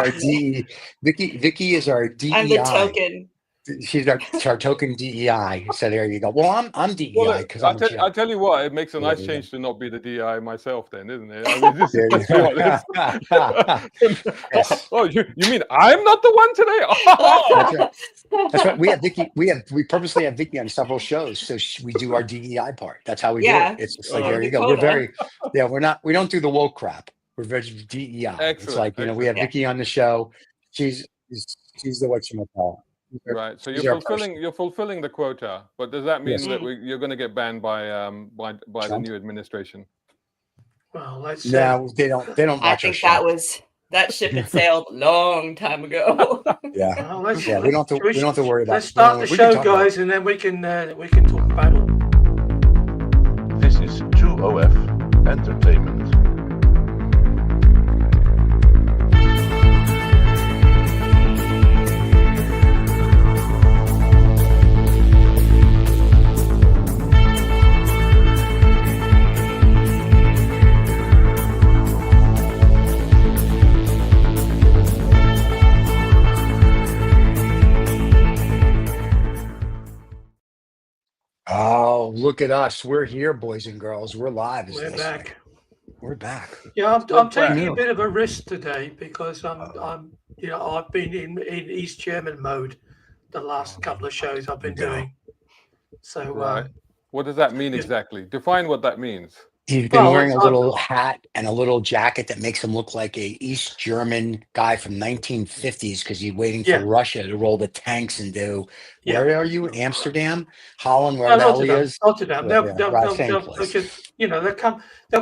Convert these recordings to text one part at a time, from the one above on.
our DE. Vicky is our DEI. I'm the token. She's our token DEI. So there you go. Well, I'm DEI because I'm a Joe. I'll tell you what, it makes a nice change to not be the DEI myself then, isn't it? I mean, let's be honest. Yes. Oh, you mean I'm not the one today? That's right. That's right. We have Vicky. We purposely have Vicky on several shows, so we do our DEI part. That's how we do it. It's just like there you go. We're very we don't do the woke crap. We're very DEI. Excellent. It's like we have Vicky on the show. She's the whatchamacallit. Right. So you're fulfilling the quota, but does that mean that you're going to get banned by the new administration? Well, let's no, they don't I think that ship had sailed a long time ago. Yeah. Well, we don't have to worry about it. Let's start the show, guys, and then we can talk about it. This is True OF Entertainment. Oh, look at us. We're here, boys and girls. We're live. We're back. We're back. Yeah, I'm taking a bit of a risk today because I've been in East German mode the last couple of shows I've been doing. So right. What does that mean exactly? Define what that means. He's been wearing a little hat and a little jacket that makes him look like a East German guy from 1950s because he's waiting for Russia to roll the tanks and do. Where are you? Amsterdam, Holland, where the hell he is? Rotterdam. They'll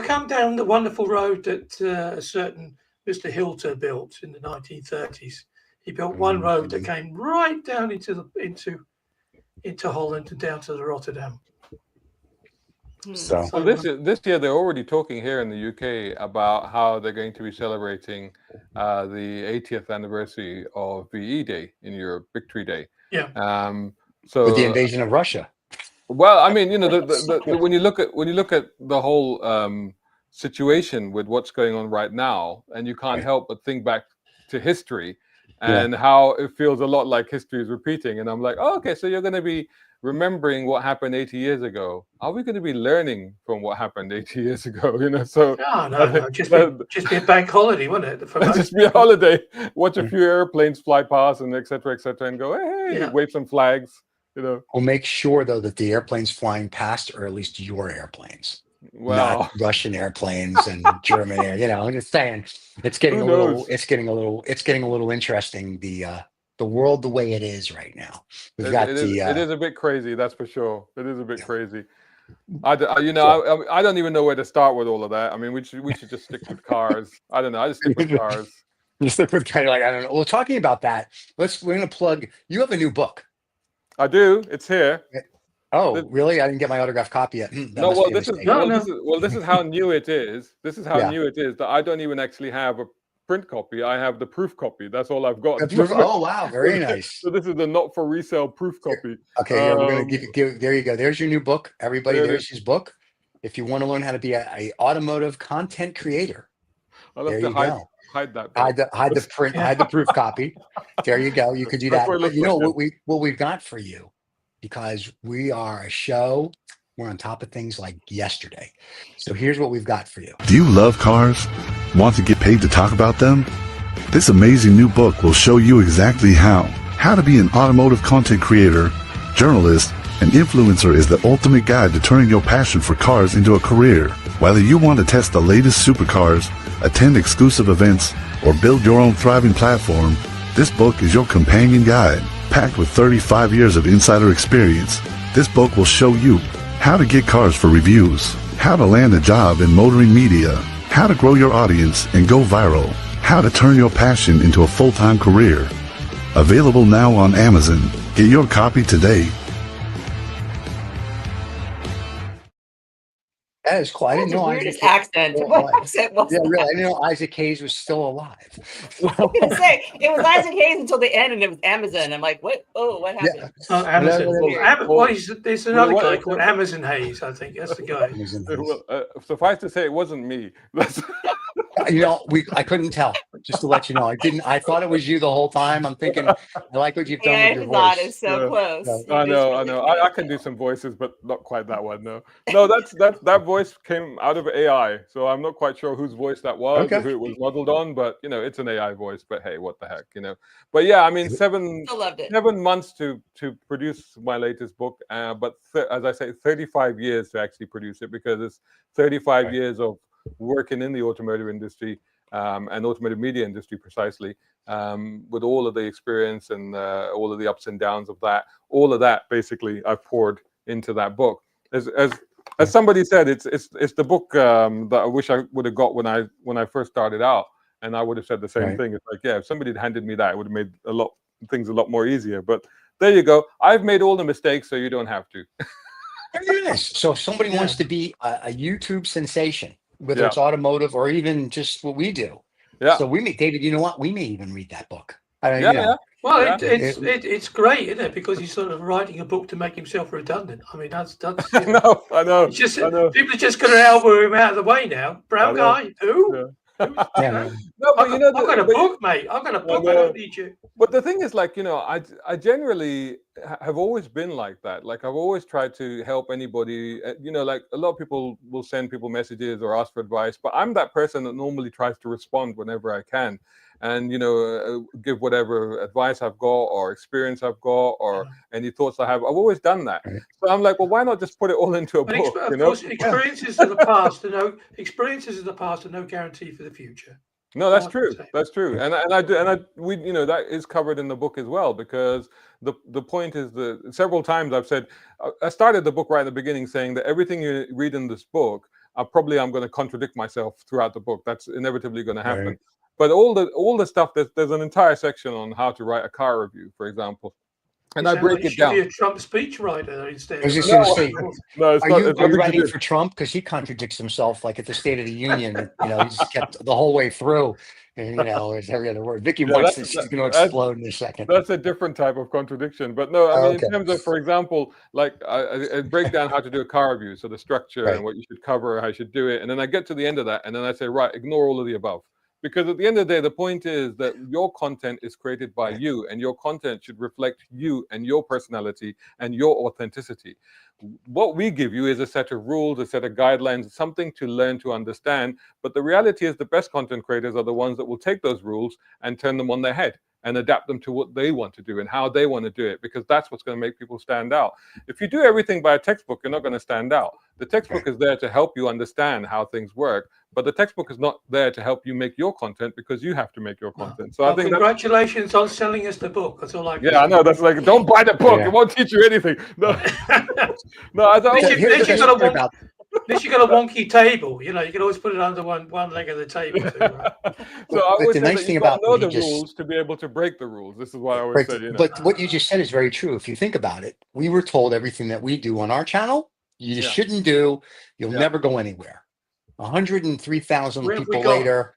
come down the wonderful road that a certain Mr. Hilter built in the 1930s. He built one road that came right down into Holland and down to the Rotterdam. So this year they're already talking here in the UK about how they're going to be celebrating the 80th anniversary of VE Day in Europe, Victory Day. Yeah. So with the invasion of Russia. Well, I mean, when you look at the whole situation with what's going on right now, and you can't help but think back to history and how it feels a lot like history is repeating. And I'm like, oh, okay, so you're going to be remembering what happened 80 years ago. Are we going to be learning from what happened 80 years ago? So no, just be a bank holiday, wouldn't it? Just be a holiday. Watch a few airplanes fly past and et cetera, and go, hey, wave some flags. We'll make sure though that the airplanes flying past are at least your airplanes. Well, not Russian airplanes and German air. I'm just saying it's getting a little interesting. The world the way it is right now. It is a bit crazy, that's for sure. It is a bit crazy. I don't even know where to start with all of that. I mean, we should just stick with cars. I don't know. I just stick with cars. Just stick with kind of like I don't know. Well, talking about that, we're going to plug. You have a new book. I do. It's here. Oh, really? I didn't get my autographed copy yet. This is how new it is. This is how new it is that I don't even actually have a print copy. I have the proof copy. That's all I've got. Oh wow, very nice. So this is the not for resale proof copy. Okay, we're gonna give. There you go. There's your new book, everybody. There's his book. If you want to learn how to be a automotive content creator, there you go. Hide that. Hide the print. Hide the proof copy. There you go. You could do that. But you know what we've got for you, because we are a show. We're on top of things like yesterday. So here's what we've got for you. Do you love cars? Want to get paid to talk about them? This amazing new book will show you exactly how. How to be an automotive content creator, journalist, and influencer is the ultimate guide to turning your passion for cars into a career. Whether you want to test the latest supercars, attend exclusive events, or build your own thriving platform, this book is your companion guide. Packed with 35 years of insider experience, this book will show you how to get cars for reviews, how to land a job in motoring media, how to grow your audience and go viral, how to turn your passion into a full-time career. Available now on Amazon. Get your copy today. That is cool. I didn't know Isaac accent. What accent was that? Really, I didn't know Isaac Hayes was still alive. I was gonna say it was Isaac Hayes until the end, and it was Amazon. I'm like, what? Oh, what happened? Yeah. Amazon. There's another guy called Amazon Hayes. I think that's the guy. Suffice to say, it wasn't me. I couldn't tell. Just to let you know, I thought it was you the whole time. I'm thinking, I like what you've done with your Facade voice. is so close. I know. I can do some voices, but not quite that one. No, that voice came out of AI, so I'm not quite sure whose voice that was or who it was modeled on. But it's an AI voice. But hey, what the heck, But yeah, I mean, seven months to produce my latest book, but as I say, 35 years to actually produce it, because it's 35 years of working in the automotive industry. And automotive media industry precisely, with all of the experience and all of the ups and downs of that, all of that basically I've poured into that book. As somebody said, it's the book that I wish I would have got when I first started out, and I would have said the same thing. It's like, if somebody had handed me that, it would have made things a lot more easier. But there you go. I've made all the mistakes, so you don't have to. Very nice. So if somebody wants to be a YouTube sensation, whether it's automotive or even just what we do. So we may, David, you know what? We may even read that book. Well, it's great, isn't it? Because he's sort of writing a book to make himself redundant. I mean, that's. I know. It's just people are just going to elbow him out of the way now. Brown guy, who? Yeah. No, but I've got a book, mate. I've got a book. I don't need you. But the thing is, I generally have always been like that. Like, I've always tried to help anybody. Like, a lot of people will send people messages or ask for advice, but I'm that person that normally tries to respond whenever I can, and give whatever advice I've got or experience I've got or any thoughts I have. I've always done that. So I'm like, well, why not just put it all into a book? Of course, experiences of the past are no guarantee for the future. No, that's true. That's true, and we that is covered in the book as well, because the point is that several times I've said, I started the book right at the beginning saying that everything you read in this book, I'm going to contradict myself throughout the book. That's inevitably going to happen. But all the stuff, there's an entire section on how to write a car review, for example. And I break it down. Be a Trump speechwriter instead. I was just going to say, are you writing for Trump? Because he contradicts himself, like at the State of the Union. He's kept the whole way through. It's every other word. Vicky wants this. She's going to explode in a second. That's a different type of contradiction. But no, I mean, in terms of, for example, like I break down how to do a car review, so the structure and what you should cover, how you should do it, and then I get to the end of that, and then I say, right, ignore all of the above. Because at the end of the day, the point is that your content is created by you, and your content should reflect you and your personality and your authenticity. What we give you is a set of rules, a set of guidelines, something to learn to understand. But the reality is the best content creators are the ones that will take those rules and turn them on their head and adapt them to what they want to do and how they want to do it, because that's what's going to make people stand out. If you do everything by a textbook, you're not going to stand out. The textbook is there to help you understand how things work, but the textbook is not there to help you make your content, because you have to make your content. So I think congratulations on selling us the book. That's all I can say. I know. That's like, don't buy the book. It won't teach you anything. No, I don't. At least you got a wonky table. You can always put it under one leg of the table. Too, right? So I always say that you know the rules to be able to break the rules. This is what I always say. But what you just said is very true. If you think about it, we were told everything that we do on our channel, you shouldn't do. You'll never go anywhere. 103,000 people later.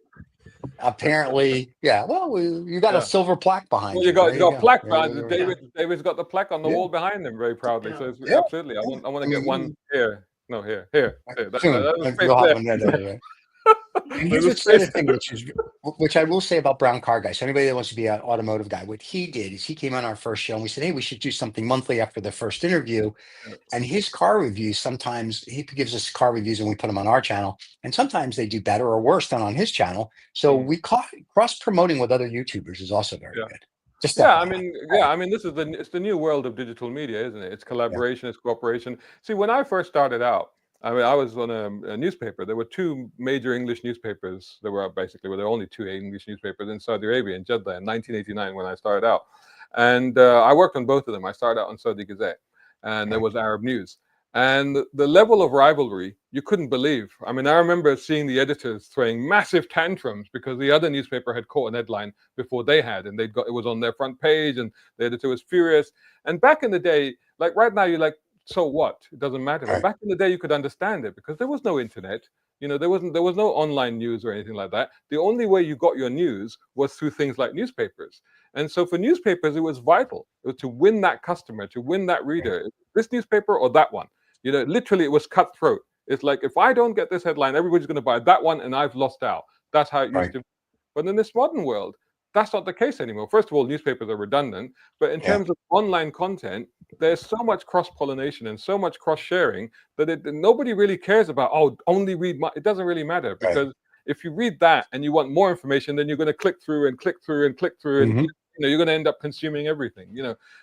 Apparently, well, you got a silver plaque behind you. You got a plaque behind you. David's got the plaque on the wall behind him very proudly. So it's, absolutely, I want to get one here. No, here. Here's the other thing, which I will say about Brown Car Guy. So anybody that wants to be an automotive guy, what he did is he came on our first show and we said, hey, we should do something monthly after the first interview. And his car reviews, sometimes he gives us car reviews and we put them on our channel. And sometimes they do better or worse than on his channel. So we cross promoting with other YouTubers is also very good. I mean, this is it's the new world of digital media, isn't it? It's collaboration, it's cooperation. See, when I first started out, I was on a newspaper. There were two major English newspapers. There were only two English newspapers in Saudi Arabia, in Jeddah, in 1989 when I started out. And I worked on both of them. I started out on Saudi Gazette, and there was Arab News. And the level of rivalry, you couldn't believe. I mean, I remember seeing the editors throwing massive tantrums because the other newspaper had caught an headline before they had, and it was on their front page, and the editor was furious. And back in the day, like right now, you're like, so what? It doesn't matter. But back in the day, you could understand it because there was no internet. There was no online news or anything like that. The only way you got your news was through things like newspapers. And so for newspapers, it was vital to win that customer, to win that reader. This newspaper or that one. Literally, it was cutthroat. It's like, if I don't get this headline, everybody's going to buy that one, and I've lost out. That's how it used to be. But in this modern world, that's not the case anymore. First of all, newspapers are redundant, but in terms of online content, there's so much cross-pollination and so much cross-sharing that nobody really cares about, oh, only read it doesn't really matter, because if you read that and you want more information, then you're going to click through and click through and click through, and you're going to end up consuming everything.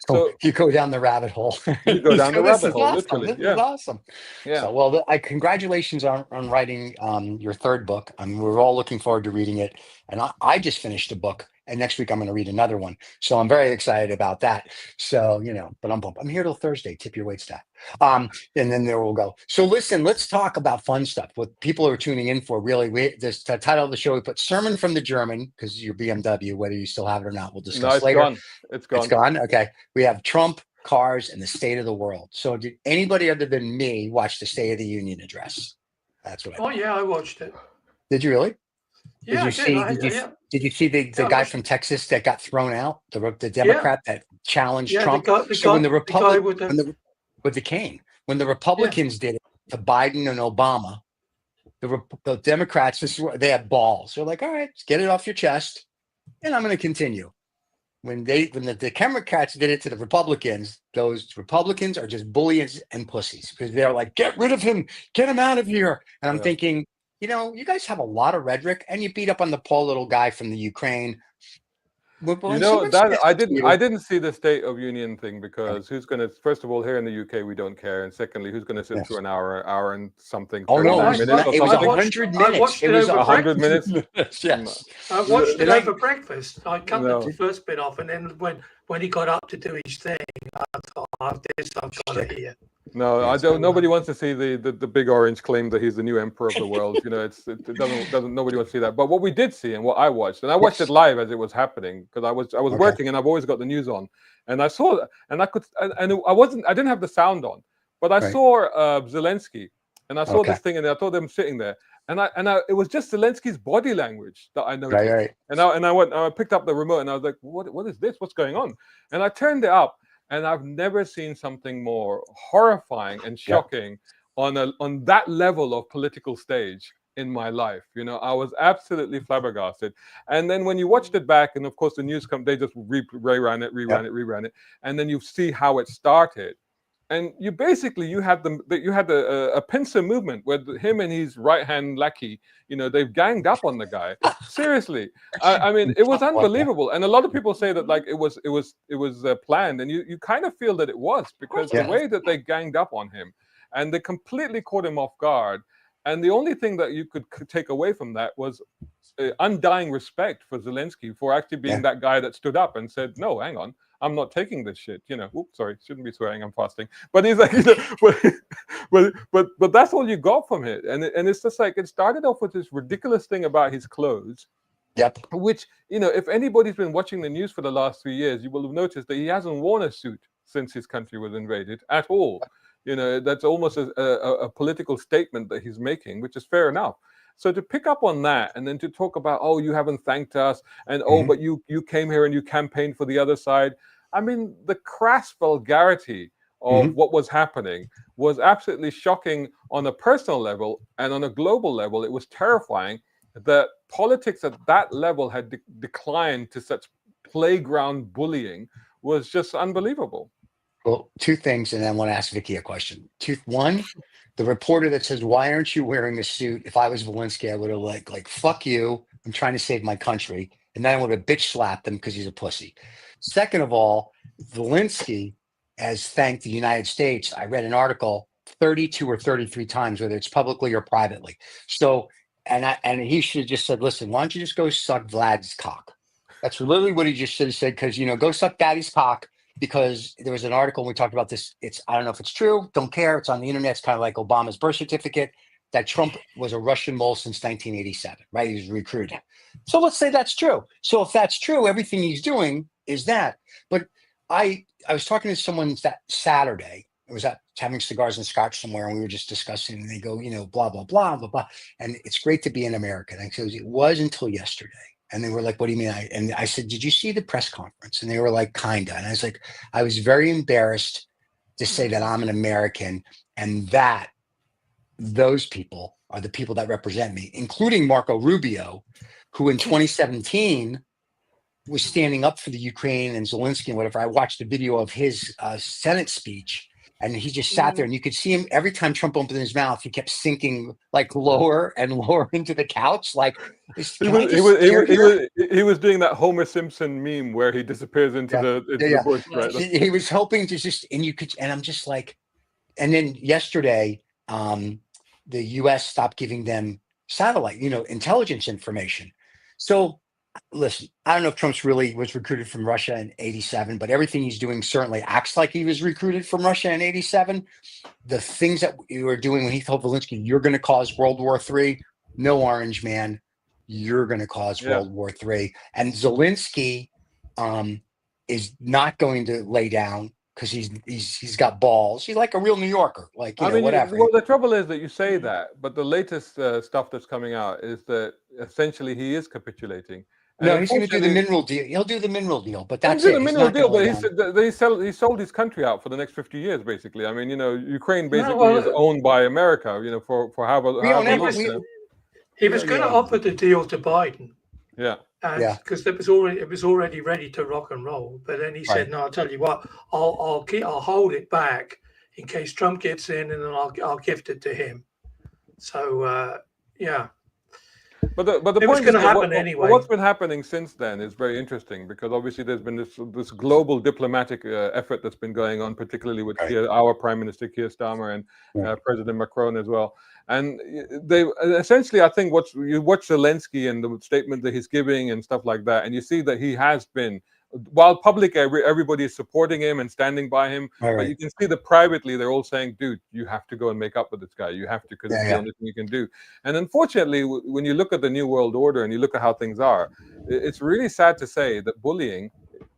So you go down the rabbit hole. You go down the rabbit hole, awesome. literally. This is awesome. Yeah. So, well, congratulations on writing your third book. We're all looking forward to reading it. And I just finished a book, and next week I'm going to read another one. So I'm very excited about that. So, but I'm here till Thursday. Tip your wait staff. And then there we'll go. So listen, let's talk about fun stuff. What people are tuning in for, really, the title of the show, we put Sermon from the German, because your BMW, whether you still have it or not, we'll discuss later. Gone. It's gone. It's gone? Okay. We have Trump, cars, and the state of the world. So did anybody other than me watch the State of the Union address? That's what I yeah, I watched it. Did you really? Yeah, did you see the guy from Texas that got thrown out? The Democrat that challenged Trump? When the Republican with the cane, when the Republicans did it to Biden and Obama, the Democrats, they had balls. They're like, all right, get it off your chest, and I'm going to continue. When the Democrats did it to the Republicans, those Republicans are just bullies and pussies, because they're like, get rid of him, get him out of here. And I'm thinking, you guys have a lot of rhetoric, and you beat up on the poor little guy from the Ukraine. I didn't see the State of Union thing, because who's going to, first of all, here in the UK, we don't care. And secondly, who's going to sit through an hour and something? Oh, no, it was 100 minutes. It was 100 minutes. Yes. I watched it over breakfast. I cut the first bit off, and then when he got up to do his thing, I thought, I've got to hear. No, I don't. Nobody wants to see the big orange claim that he's the new emperor of the world. It doesn't. Nobody wants to see that. But what we did see, and what I watched, and I watched it live as it was happening, because I was working, and I've always got the news on, and I saw, and I didn't have the sound on, but I saw Zelensky, and I saw this thing, and I saw them sitting there, and it was just Zelensky's body language that I noticed, and I picked up the remote, and I was like, what is this? What's going on? And I turned it up. And I've never seen something more horrifying and shocking on that level of political stage in my life. I was absolutely flabbergasted. And then when you watched it back, and of course the news they just reran it, and then you see how it started. And you had a pincer movement where him and his right-hand lackey, they've ganged up on the guy. Seriously, I mean, it was unbelievable. And a lot of people say that like it was planned, and you kind of feel that it was, because the way that they ganged up on him, and they completely caught him off guard. And the only thing that you could take away from that was undying respect for Zelensky for actually being that guy that stood up and said, no, hang on, I'm not taking this shit. Oops, sorry, shouldn't be swearing, I'm fasting. But he's like, but that's all you got from it. And it's just like, it started off with this ridiculous thing about his clothes. Yep. Which, if anybody's been watching the news for the last 3 years, you will have noticed that he hasn't worn a suit since his country was invaded at all. That's almost a political statement that he's making, which is fair enough. So to pick up on that, and then to talk about, oh, you haven't thanked us, and but you came here and you campaigned for the other side. I mean, the crass vulgarity of what was happening was absolutely shocking on a personal level, and on a global level, it was terrifying that politics at that level had declined to such playground bullying. Was just unbelievable. Well, two things, and then I want to ask Vicky a question. One, the reporter that says, why aren't you wearing a suit? If I was Zelensky, I would have like, fuck you. I'm trying to save my country. And then I would have bitch slapped him because he's a pussy. Second of all, Zelensky has thanked the United States. I read an article 32 or 33 times, whether it's publicly or privately. So, and he should have just said, listen, why don't you just go suck Vlad's cock? That's literally what he just should have said, because, go suck daddy's cock. Because there was an article, and we talked about this. I don't know if it's true. Don't care. It's on the internet. It's kind of like Obama's birth certificate, that Trump was a Russian mole since 1987, right? He was recruited. So let's say that's true. So if that's true, everything he's doing is that. But I was talking to someone that Saturday. I was having cigars and scotch somewhere, and we were just discussing, and they go, blah, blah, blah, blah, blah. And it's great to be an American. I said, it was until yesterday. And they were like, what do you mean? And I said, did you see the press conference? And they were like, kinda. And I was like, I was very embarrassed to say that I'm an American, and that those people are the people that represent me, including Marco Rubio, who in 2017 was standing up for the Ukraine and Zelensky and whatever. I watched a video of his Senate speech, and he just sat there, and you could see him every time Trump opened his mouth, he kept sinking like lower and lower into the couch. Like, he was doing that Homer Simpson meme where he disappears into the bush, right? He was hoping to just, and I'm just like, and then yesterday, the U.S. stopped giving them satellite, intelligence information. So listen, I don't know if Trump's really was recruited from Russia in 87, but everything he's doing certainly acts like he was recruited from Russia in 87. The things that we were doing when he told Zelensky, you're going to cause World War III, no, orange man, you're going to cause World War III. And Zelensky is not going to lay down because he's got balls. He's like a real New Yorker, like, whatever. Well, the trouble is that you say that, but the latest stuff that's coming out is that essentially he is capitulating. No, he's going to do the mineral deal. He'll do the mineral deal, but that's it. The mineral deal, but he sold his country out for the next 50 years, basically. I mean, Ukraine basically is owned by America, for however long. He was going to offer the deal to Biden. Because it was already ready to rock and roll. But then he said, "No, I'll tell you what, I'll hold it back in case Trump gets in, and then I'll gift it to him." So But the point was going to happen anyway. What's been happening since then is very interesting, because obviously there's been this global diplomatic effort that's been going on, particularly with our Prime Minister Keir Starmer and President Macron as well. And they essentially, I think, you watch Zelensky and the statement that he's giving and stuff like that, and you see that he has been, while public everybody is supporting him and standing by him, but you can see that privately they're all saying, dude, you have to go and make up with this guy. You have to, because it's the only thing you can do. And unfortunately, when you look at the New World Order and you look at how things are, it's really sad to say that bullying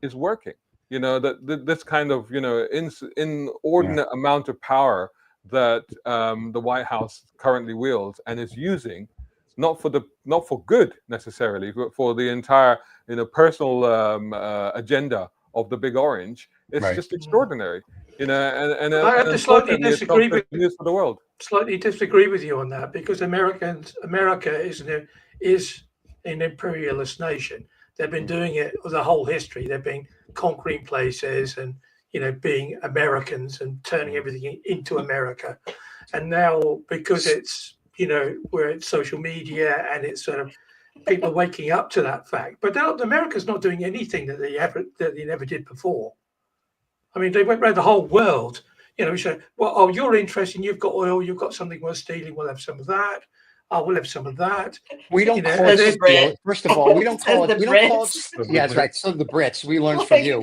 is working. That this kind of, inordinate amount of power that the White House currently wields and is using, not for good necessarily, but for the entire personal agenda of the Big Orange. It's just extraordinary, and I have to slightly disagree with news for the world. Slightly disagree with you on that, because America is an imperialist nation. They've been doing it the whole history. They've been conquering places and being Americans and turning everything into America. And now, because it's where it's social media and it's sort of people waking up to that fact, but America's not doing anything that they never did before. I mean, they went around the whole world. We said, well, oh, you're interested, you've got oil, you've got something worth stealing, we'll have some of that. Oh, we'll have some of that. We don't call it steal. First of all, we don't call it. Yeah, that's right. So the Brits, we learned from you.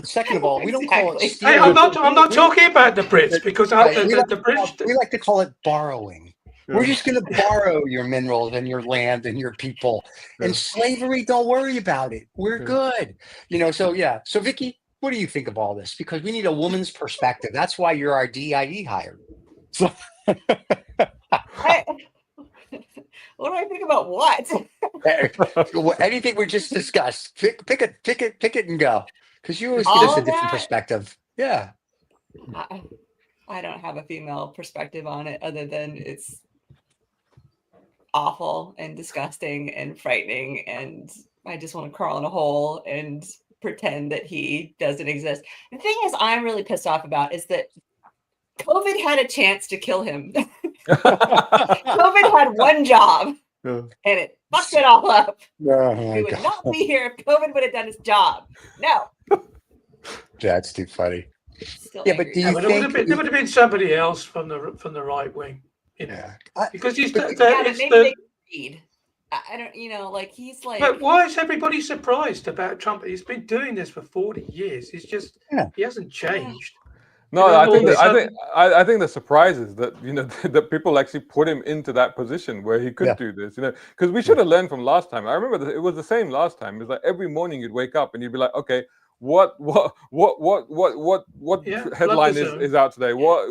Second of all, we don't call it stealing. Hey, I'm not talking about the Brits, because the Brits. We like to call it borrowing. We're just going to borrow your minerals and your land and your people. And slavery, don't worry about it. We're good. So Vicky, what do you think of all this? Because we need a woman's perspective. That's why you're our DIE hire. So. What do I think about what? Anything we just discussed. Pick it and go. Because you always give us a different perspective. Yeah. I don't have a female perspective on it other than it's awful and disgusting and frightening, and I just want to crawl in a hole and pretend that he doesn't exist. The thing is, I'm really pissed off about is that COVID had a chance to kill him. COVID had one job, and it fucked it all up. We would not be here if COVID would have done his job. No. That's too funny. Still but do you think there would have been somebody else from the right wing? Because he's I don't, like he's like. But why is everybody surprised about Trump? He's been doing this for 40 years. He's just he hasn't changed. No, I think the surprise is that that people actually put him into that position where he could do this. Because we should have learned from last time. I remember that it was the same last time. It's like every morning you'd wake up and you'd be like, okay, what headline is out today? What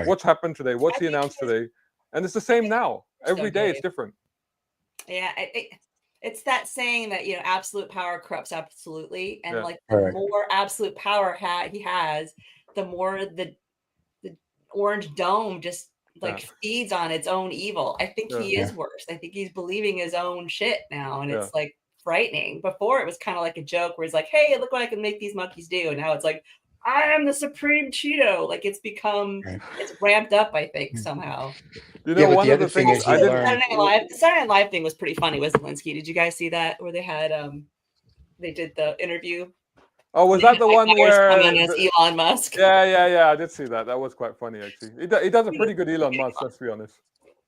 what's happened today? What's he announced today? And it's the same now. Every day it's different. Yeah, it's that saying that absolute power corrupts absolutely, and like the more absolute power he has, the more the orange dome just like feeds on its own evil. I think he is worse. I think he's believing his own shit now, and it's like frightening. Before it was kind of like a joke where he's like, "Hey, look what I can make these monkeys do," and now it's like, "I am the supreme Cheeto." Like it's become, it's ramped up. I think somehow. You know, one of the things I the learned. Saturday Night Live thing was pretty funny with Zelensky. Did you guys see that where they had they did the interview? Oh, was that the one where Elon Musk? Yeah, I did see that. That was quite funny, actually. He does a pretty good Elon Musk, let's be honest.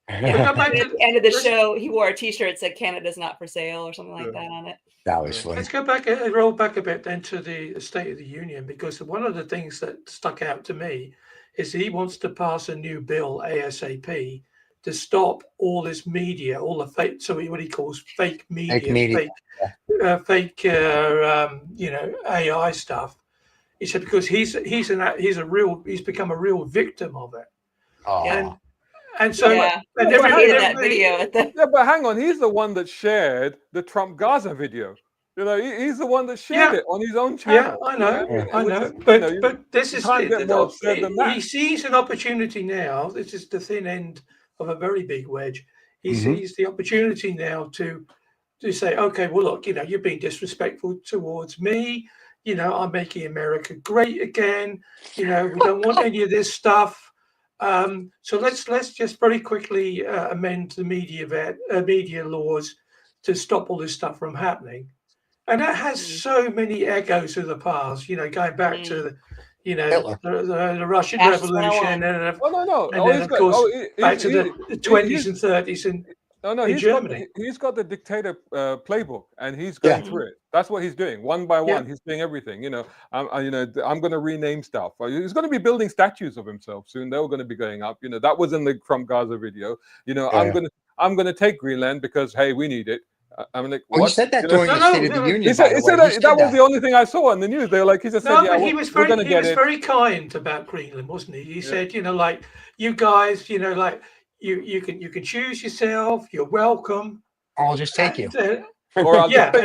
At the end of the show, he wore a T-shirt that said "Canada's not for sale" or something like that on it. That was funny. Let's go back and roll back a bit then to the State of the Union, because one of the things that stuck out to me is he wants to pass a new bill ASAP to stop all this media, all the fake, so what he calls fake media, fake AI stuff. He said because he's become a real victim of it. Oh. And so that video but hang on, he's the one that shared the Trump Gaza video. You know, he's the one that shared it on his own channel. Yeah, I know. But this is he sees an opportunity now. This is the thin end of a very big wedge. He sees the opportunity now to say, okay, well, look, you're being disrespectful towards me. I'm making America great again. We don't want any of this stuff. So let's just very quickly amend the media laws to stop all this stuff from happening. And that has so many echoes of the past, going back to the Russian Revolution, and of course back to the 20s and 30s in Germany. He's got the dictator playbook, and he's going through it. That's what he's doing, one by one. He's doing everything. I'm going to rename stuff. He's going to be building statues of himself soon. They're going to be going up. That was in the Trump Gaza video. I'm going to take Greenland because hey, we need it. I'm like, what? He said that during the State of the Union. He said that was the only thing I saw on the news. They were like, he just said, yeah, he was very kind about Greenland, wasn't he? He said, like, you guys, like, you can choose yourself. You're welcome. I'll just take you. And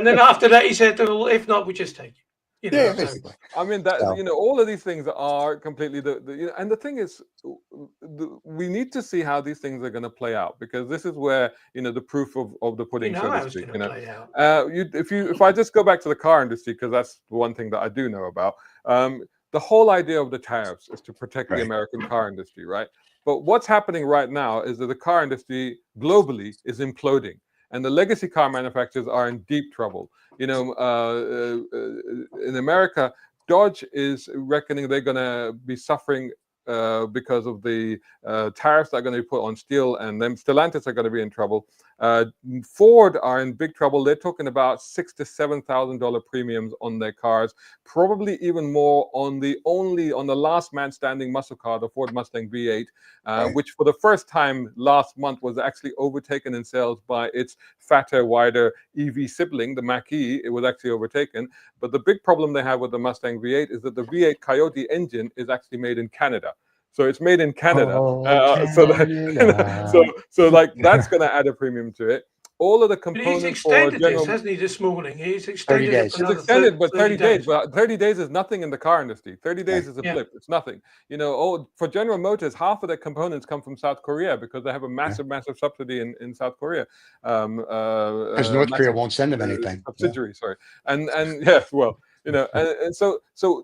then after that, he said, well, if not, we just take you. Basically. I mean that all of these things are completely and the thing is, we need to see how these things are going to play out, because this is where the proof of the pudding, so to speak. If I just go back to the car industry, because that's the one thing that I do know about. The whole idea of the tariffs is to protect the American car industry, right? But what's happening right now is that the car industry globally is imploding. And the legacy car manufacturers are in deep trouble. In America, Dodge is reckoning they're going to be suffering because of the tariffs that are going to be put on steel, and then Stellantis are going to be in trouble. Ford are in big trouble. They're talking about $6,000 to $7,000 premiums on their cars, probably even more on the last man standing muscle car, the Ford Mustang V8, which for the first time last month was actually overtaken in sales by its fatter, wider EV sibling, the Mach-E. It was actually overtaken. But the big problem they have with the Mustang V8 is that the V8 Coyote engine is actually made in Canada. So it's made in Canada. So like that's going to add a premium to it. All of the components. But he's extended this, hasn't he? This morning, he's extended 30 days. It for it's extended, but 30 days. But 30 days is nothing in the car industry. 30 days is a blip. It's nothing. For General Motors, half of their components come from South Korea because they have a massive subsidy in South Korea. Because North Korea won't send them anything. Subsidiary, sorry. And well. And so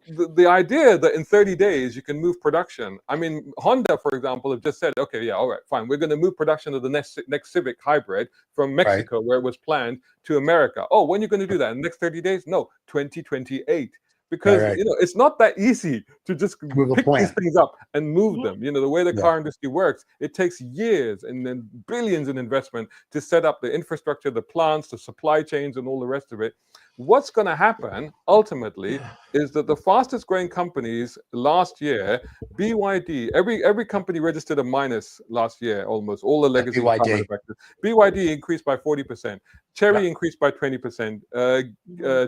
the idea that in 30 days you can move production. I mean, Honda, for example, have just said, okay, all right, fine. We're going to move production of the next Civic hybrid from Mexico, where it was planned, to America. Oh, when are you going to do that? In the next 30 days? No, 2028. Because it's not that easy to just pick these things up and move them. The way the car industry works, it takes years and then billions in investment to set up the infrastructure, the plants, the supply chains, and all the rest of it. What's going to happen ultimately is that the fastest growing companies last year, BYD, every company registered a minus last year, almost all the legacy car manufacturers. BYD increased by 40%, Chery increased by 20%,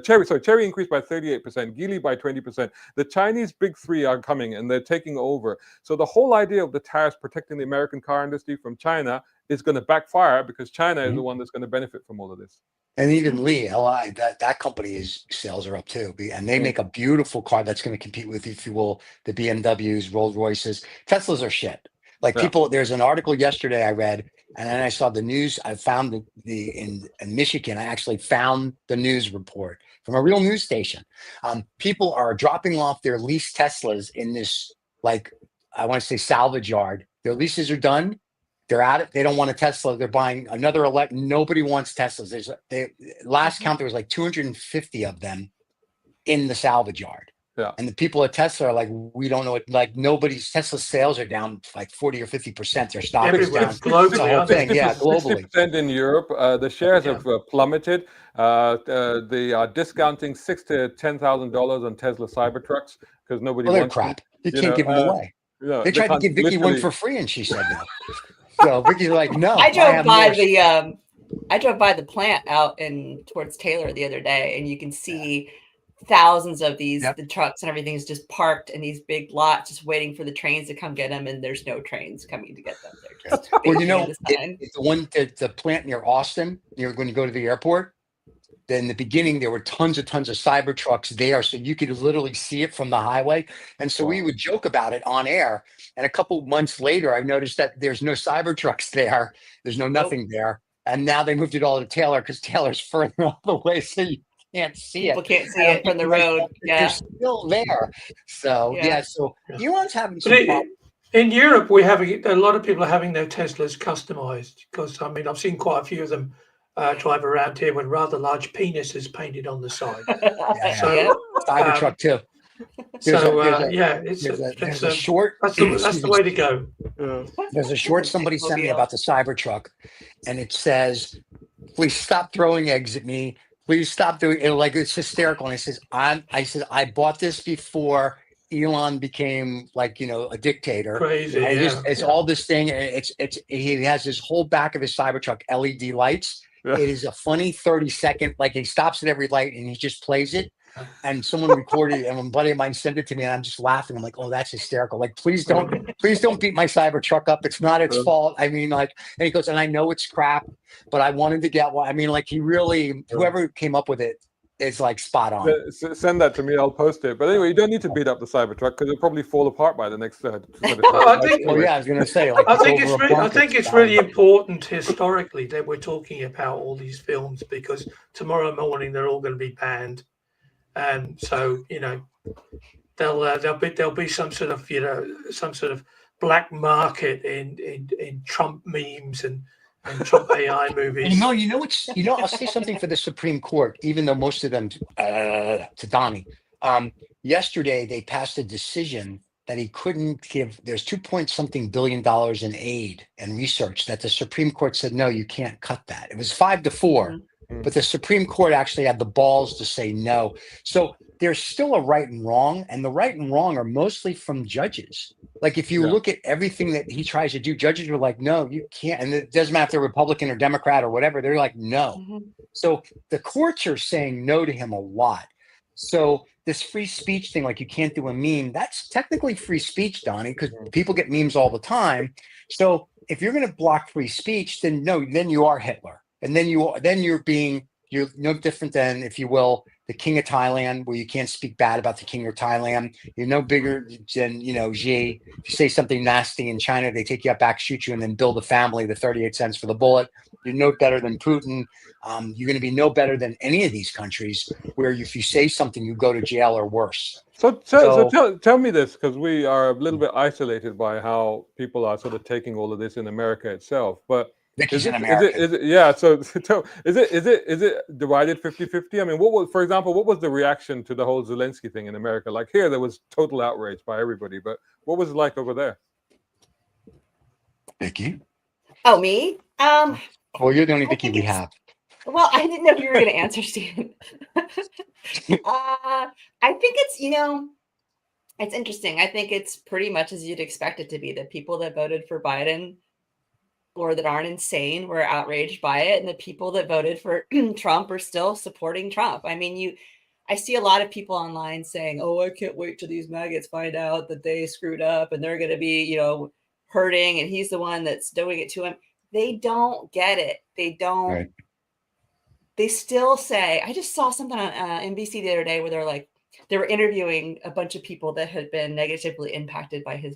Chery increased by 38%, Geely by 20%. The Chinese big three are coming and they're taking over. So the whole idea of the tariffs protecting the American car industry from China is going to backfire, because China is the one that's going to benefit from all of this. And even Li, that company's sales are up too. And they make a beautiful car that's going to compete with, if you will, the BMWs, Rolls Royces. Teslas are shit. Like people, there's an article yesterday I read, and then I saw the news. I found in Michigan, I actually found the news report from a real news station. People are dropping off their leased Teslas in this, like, I want to say salvage yard. Their leases are done. They're at it. They don't want a Tesla. They're buying another Nobody wants Teslas. Last count, there was like 250 of them in the salvage yard. Yeah. And the people at Tesla are like, we don't know it. Like nobody's Tesla sales are down like 40 or 50%. Their stock is down. Globally, It's the whole thing. Yeah, globally. 60% in Europe. The shares have plummeted. They are discounting $6,000 to $10,000 on Tesla Cybertrucks because nobody Well, they're wants crap. them. You can't give them away. They tried to give Vicky one for free, and she said no. So Vicky's like, no. I drove by the plant out towards Taylor the other day, and you can see thousands of these the trucks and everything is just parked in these big lots, just waiting for the trains to come get them. And there's no trains coming to get them. They're just well, you know, the plant near Austin. You're going to go to the airport. Then in the beginning, there were tons of Cybertrucks there, so you could literally see it from the highway. And so we would joke about it on air. And a couple months later, I noticed that there's no Cybertrucks there. There's nothing there. And now they moved it all to Taylor because Taylor's further all the way, so you can't see People can't see it from the road. They're still there. So so Elon's having some problems. In Europe, we're having a lot of people are having their Teslas customized because I mean I've seen quite a few of them drive around here with rather large penises painted on the side. Cybertruck too. It's a short. That's the way to go. There's a short somebody sent me about the Cybertruck, and it says, "Please stop throwing eggs at me. Please stop doing it." Like it's hysterical. And it says, I bought this before Elon became like, a dictator. Crazy. It's all this thing. He has his whole back of his Cybertruck LED lights. Yeah. It is a funny 30-second, like he stops at every light and he just plays it. And someone recorded it, and a buddy of mine sent it to me, and I'm just laughing. I'm like, "Oh, that's hysterical! Like, please don't beat my Cybertruck up. It's not its fault. I mean, like," and he goes, "And I know it's crap, but I wanted to get one." I mean, like, he really, whoever came up with it is like spot on. Send that to me. I'll post it. But anyway, you don't need to beat up the Cybertruck because it'll probably fall apart by the next. I was going to say. Like, I think it's really important historically that we're talking about all these films because tomorrow morning they're all going to be banned. And so, there'll be some sort of black market in Trump memes and Trump AI movies. I'll say something for the Supreme Court, even though most of them to Donnie. Yesterday they passed a decision that he couldn't give. There's $2 billion in aid and research that the Supreme Court said no, you can't cut that. It was 5-4. But the Supreme Court actually had the balls to say no. So there's still a right and wrong, and the right and wrong are mostly from judges. Like if you look at everything that he tries to do, judges are like, no, you can't. And it doesn't matter if they're Republican or Democrat or whatever. They're like, no. So the courts are saying no to him a lot. So this free speech thing, like you can't do a meme, that's technically free speech, Donnie, because people get memes all the time. So if you're going to block free speech, then you are Hitler. And then you're no different than, if you will, the king of Thailand, where you can't speak bad about the king of Thailand. You're no bigger than, Xi. If you say something nasty in China, they take you up back, shoot you, and then build a family, the 38 cents for the bullet. You're no better than Putin. You're going to be no better than any of these countries where if you say something, you go to jail or worse. So tell me this, because we are a little bit isolated by how people are sort of taking all of this in America itself. But Vicky's in America. Is it divided 50-50? I mean, for example, what was the reaction to the whole Zelensky thing in America? Like here, there was total outrage by everybody, but what was it like over there? Vicky? Oh, me? Well, you're the only Vicky we have. Well, I didn't know if you were going to answer, Stephen. I think it's, it's interesting. I think it's pretty much as you'd expect it to be. The people that voted for Biden or that aren't insane were outraged by it. And the people that voted for Trump are still supporting Trump. I mean, I see a lot of people online saying, oh, I can't wait till these maggots find out that they screwed up and they're going to be, hurting. And he's the one that's doing it to him. They don't get it. They don't. Right. They still say, I just saw something on NBC the other day where they were interviewing a bunch of people that had been negatively impacted by his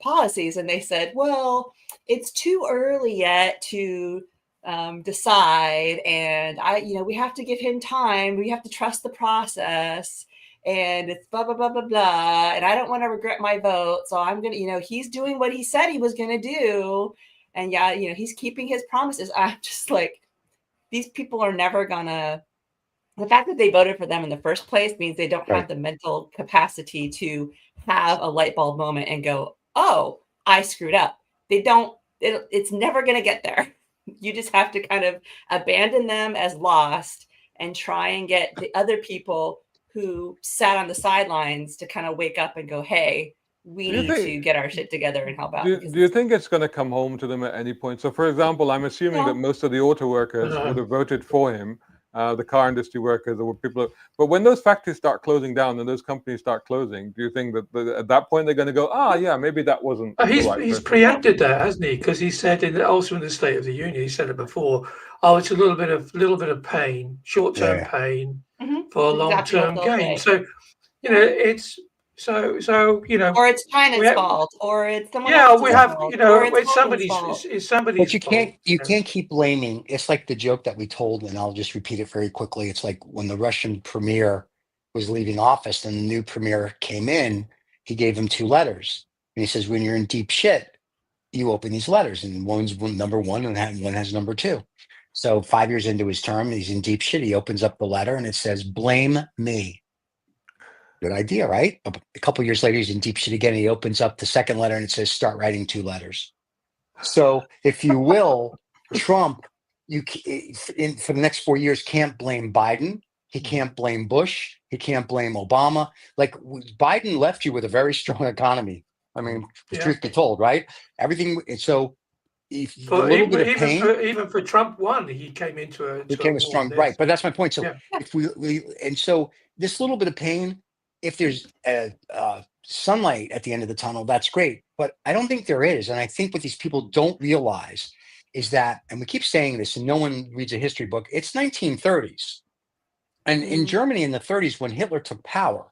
policies, and they said, well, it's too early yet to decide, and we have to give him time. We have to trust the process, and it's blah blah blah blah blah. And I don't want to regret my vote, so I'm gonna, he's doing what he said he was gonna do, and he's keeping his promises. I'm just like, these people are never gonna. The fact that they voted for them in the first place means they don't have the mental capacity to have a light bulb moment and go, oh, I screwed up. They don't. It's never going to get there. You just have to kind of abandon them as lost and try and get the other people who sat on the sidelines to kind of wake up and go, hey, we need to get our shit together and help out. Do you think it's going to come home to them at any point? So, for example, I'm assuming that most of the auto workers would have voted for him, the car industry workers, or people. But when those factories start closing down and those companies start closing, do you think that at that point they're going to go, yeah, maybe that wasn't he's preempted that, hasn't he? Because he said also in the State of the Union, he said it before, it's a little bit of pain, short-term pain for a long-term gain. So, it's or it's China's fault, or it's someone else's fault, it's somebody's but you can't keep blaming. It's like the joke that we told, and I'll just repeat it very quickly. It's like when the Russian premier was leaving office and the new premier came in, he gave him 2 letters. And he says, when you're in deep shit, you open these letters, and one's number 1 and one has number 2. So 5 years into his term, he's in deep shit. He opens up the letter and it says, blame me. Good idea, right? A couple of years later, he's in deep shit again. He opens up the second letter and it says, start writing 2 letters. So if you will, Trump, for the next 4 years, can't blame Biden. He can't blame Bush. He can't blame Obama. Like, Biden left you with a very strong economy. I mean, truth be told, right? Everything. So even for Trump 1, he came into a strong, right? But that's my point. So if this little bit of pain, if there's sunlight at the end of the tunnel, that's great. But I don't think there is. And I think what these people don't realize is that, and we keep saying this, and no one reads a history book, it's 1930s. And in Germany in the 30s, when Hitler took power,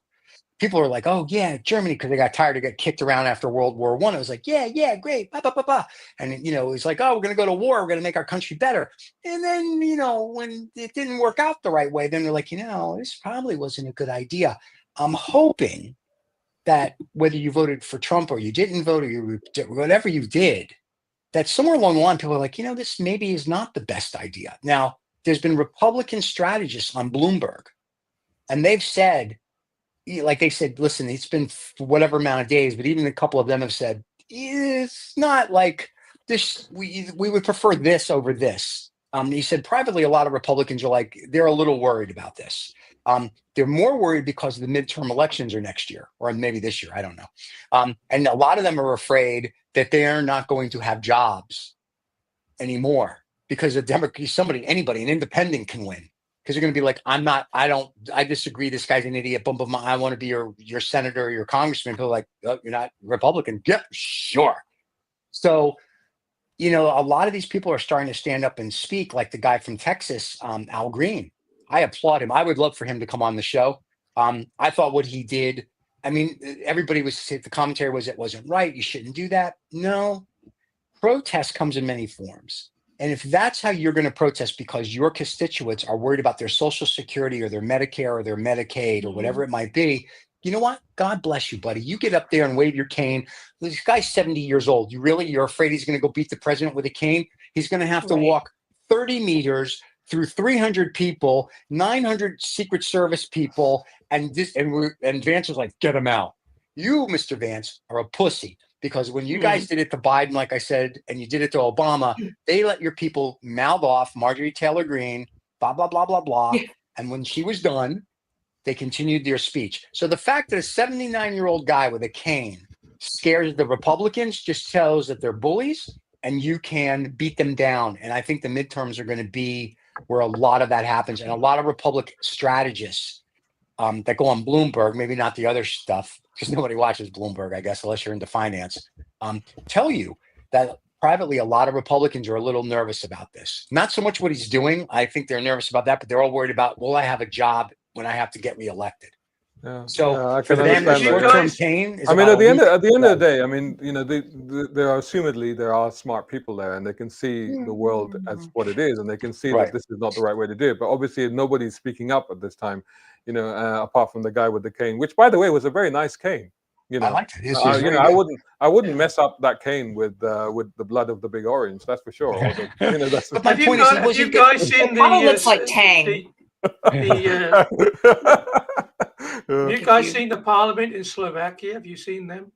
people were like, oh, yeah, Germany, because they got tired of getting kicked around after World War I. It was like, yeah, great. Bah, bah, bah, bah. And, it was like, oh, we're going to go to war. We're going to make our country better. And then, when it didn't work out the right way, then they're like, this probably wasn't a good idea. I'm hoping that whether you voted for Trump or you didn't vote or you whatever you did, that somewhere along the line, people are like, this maybe is not the best idea. Now, there's been Republican strategists on Bloomberg, and they've said, listen, it's been whatever amount of days, but even a couple of them have said, it's not like this. We would prefer this over this. He said privately, a lot of Republicans are like, they're a little worried about this. They're more worried because the midterm elections are next year, or maybe this year. I don't know. And a lot of them are afraid that they're not going to have jobs anymore because anybody, an independent can win. Because they're going to be like, I disagree. This guy's an idiot. Boom, boom. I want to be your senator or your congressman. People are like, oh, you're not Republican. Yeah, sure. So, a lot of these people are starting to stand up and speak, like the guy from Texas, Al Green. I applaud him. I would love for him to come on the show. I thought what he did, everybody the commentary was it wasn't right. You shouldn't do that. No, protest comes in many forms. And if that's how you're going to protest because your constituents are worried about their Social Security or their Medicare or their Medicaid or whatever it might be, you know what? God bless you, buddy. You get up there and wave your cane. This guy's 70 years old. You're afraid he's going to go beat the president with a cane? He's going to have to walk 30 meters through 300 people, 900 Secret Service people, and Vance was like, get him out. You, Mr. Vance, are a pussy. Because when you guys did it to Biden, like I said, and you did it to Obama, they let your people mouth off Marjorie Taylor Greene, blah, blah, blah, blah, blah. And when she was done, they continued their speech. So the fact that a 79-year-old guy with a cane scares the Republicans just tells that they're bullies and you can beat them down. And I think the midterms are going to be where a lot of that happens. And a lot of Republican strategists that go on Bloomberg, maybe not the other stuff, because nobody watches Bloomberg, I guess, unless you're into finance, tell you that privately, a lot of Republicans are a little nervous about this. Not so much what he's doing. I think they're nervous about that, but they're all worried about, will I have a job when I have to get reelected? So I for can them, the understand that. short-term pain is I mean, about at the a end of week. the day, I mean, you know, there are assumedly there are smart people there, and they can see the world as what it is, and they can see that Right. this is not the right way to do it. But obviously, nobody's speaking up at this time, you know, apart from the guy with the cane, which, by the way, was a very nice cane. You know, I liked it. This was you very know, good. I wouldn't mess up that cane with the blood of the big orange. That's for sure. Or the, you know, that's. But my Have you point is, got? he Have you wasn't guys seen Probably looks the like Tang. Have you guys seen the parliament in Slovakia? Have you seen them?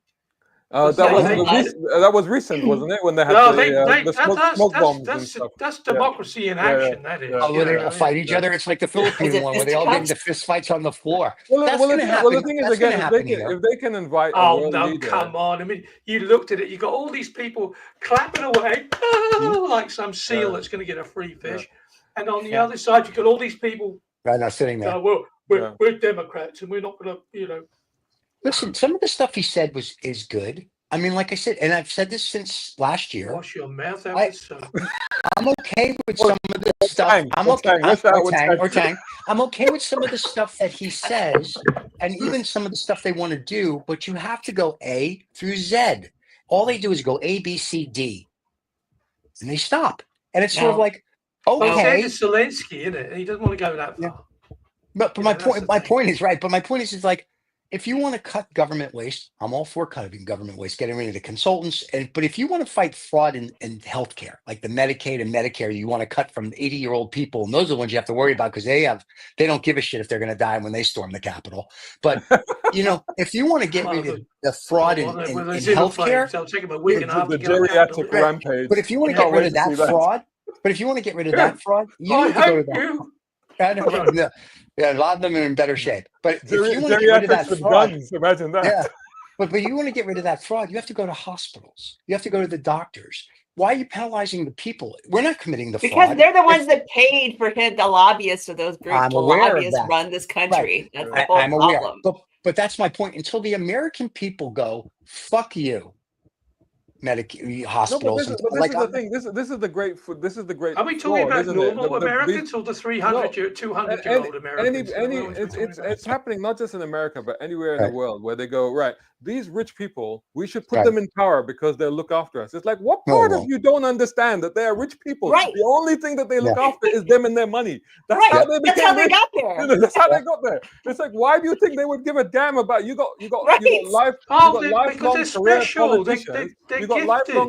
That No, was I- that was recent, wasn't it? When they had No, the smoke bombs and stuff. that's democracy in action. That is. Yeah. Oh, where they all fight each other. It's like the Philippine it one where they all get into fisticuffs? fist fights on the floor. Well, That's well, going to the happen. thing is, That's again, going to happen here. if they can invite a Oh world no! leader, Come on! I mean, you looked at it. You got all these people clapping away like some seal that's going to get a free fish, and on the other side, you got all these people. Right now, sitting there. Well, we're Democrats, and we're not going to, you know. Listen, some of the stuff he said is good. I mean, like I said, and I've said this since last year. Wash your mouth out with soap. I'm okay with some of the stuff. I'm okay. Or Tang. I'm okay with some of the stuff that he says, and even some of the stuff they want to do. But you have to go A through Z. All they do is go A, B, C, D, and they stop. And it's sort of like, okay. It's Zelensky, isn't it? He doesn't want to go that far. Yeah. But my point is right. But my point is like, if you want to cut government waste, I'm all for cutting government waste, getting rid of the consultants. But if you want to fight fraud in healthcare, like the Medicaid and Medicare, you want to cut from 80-year-old people, and those are the ones you have to worry about because they don't give a shit if they're going to die when they storm the Capitol. But you know, if you want to get rid of the fraud in healthcare, I'll take him a week and a half the to get geriatric rampage. But if you want to get rid of that fraud, you need to go to that. Yeah, a lot of them are in better shape. But if you want to get rid of that fraud, guns, imagine that. Yeah, but you want to get rid of that fraud, you have to go to hospitals. You have to go to the doctors. Why are you penalizing the people? We're not committing the fraud. Because they're the ones that paid for him, the lobbyists of those groups. I'm the aware lobbyists of that. run this country. Right. That's the whole I'm aware. problem. But that's my point. Until the American people go, fuck you, hospitals. No, but this is the thing. This is the great. This is the great. Are we talking fraud, about normal Americans or the 200-year-old Americans? It's happening not just in America, but anywhere in the world where they go, right, these rich people, we should put them in power because they'll look after us. It's like, what part of you don't understand that they are rich people? Right. The only thing that they look after is them and their money. That's how they That's how they got there. You know, that's how they got there. It's like, why do you think they would give a damn about you? Lifelong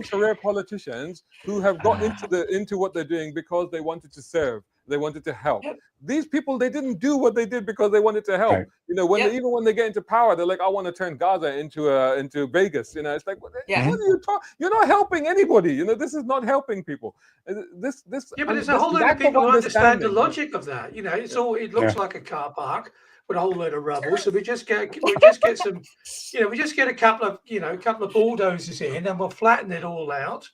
career politicians who have got into what they're doing because they wanted to serve, they wanted to help. These people, they didn't do what they did because they wanted to help. You know, even when they get into power, they're like, I want to turn Gaza into Vegas. You know, it's like, what are you talking? You're not helping anybody. You know, this is not helping people. But there's a whole lot of people who understand the logic of that. You know, it looks like a car park with a whole load of rubble. So we just get some, we just get a couple of bulldozers in, and we'll flatten it all out.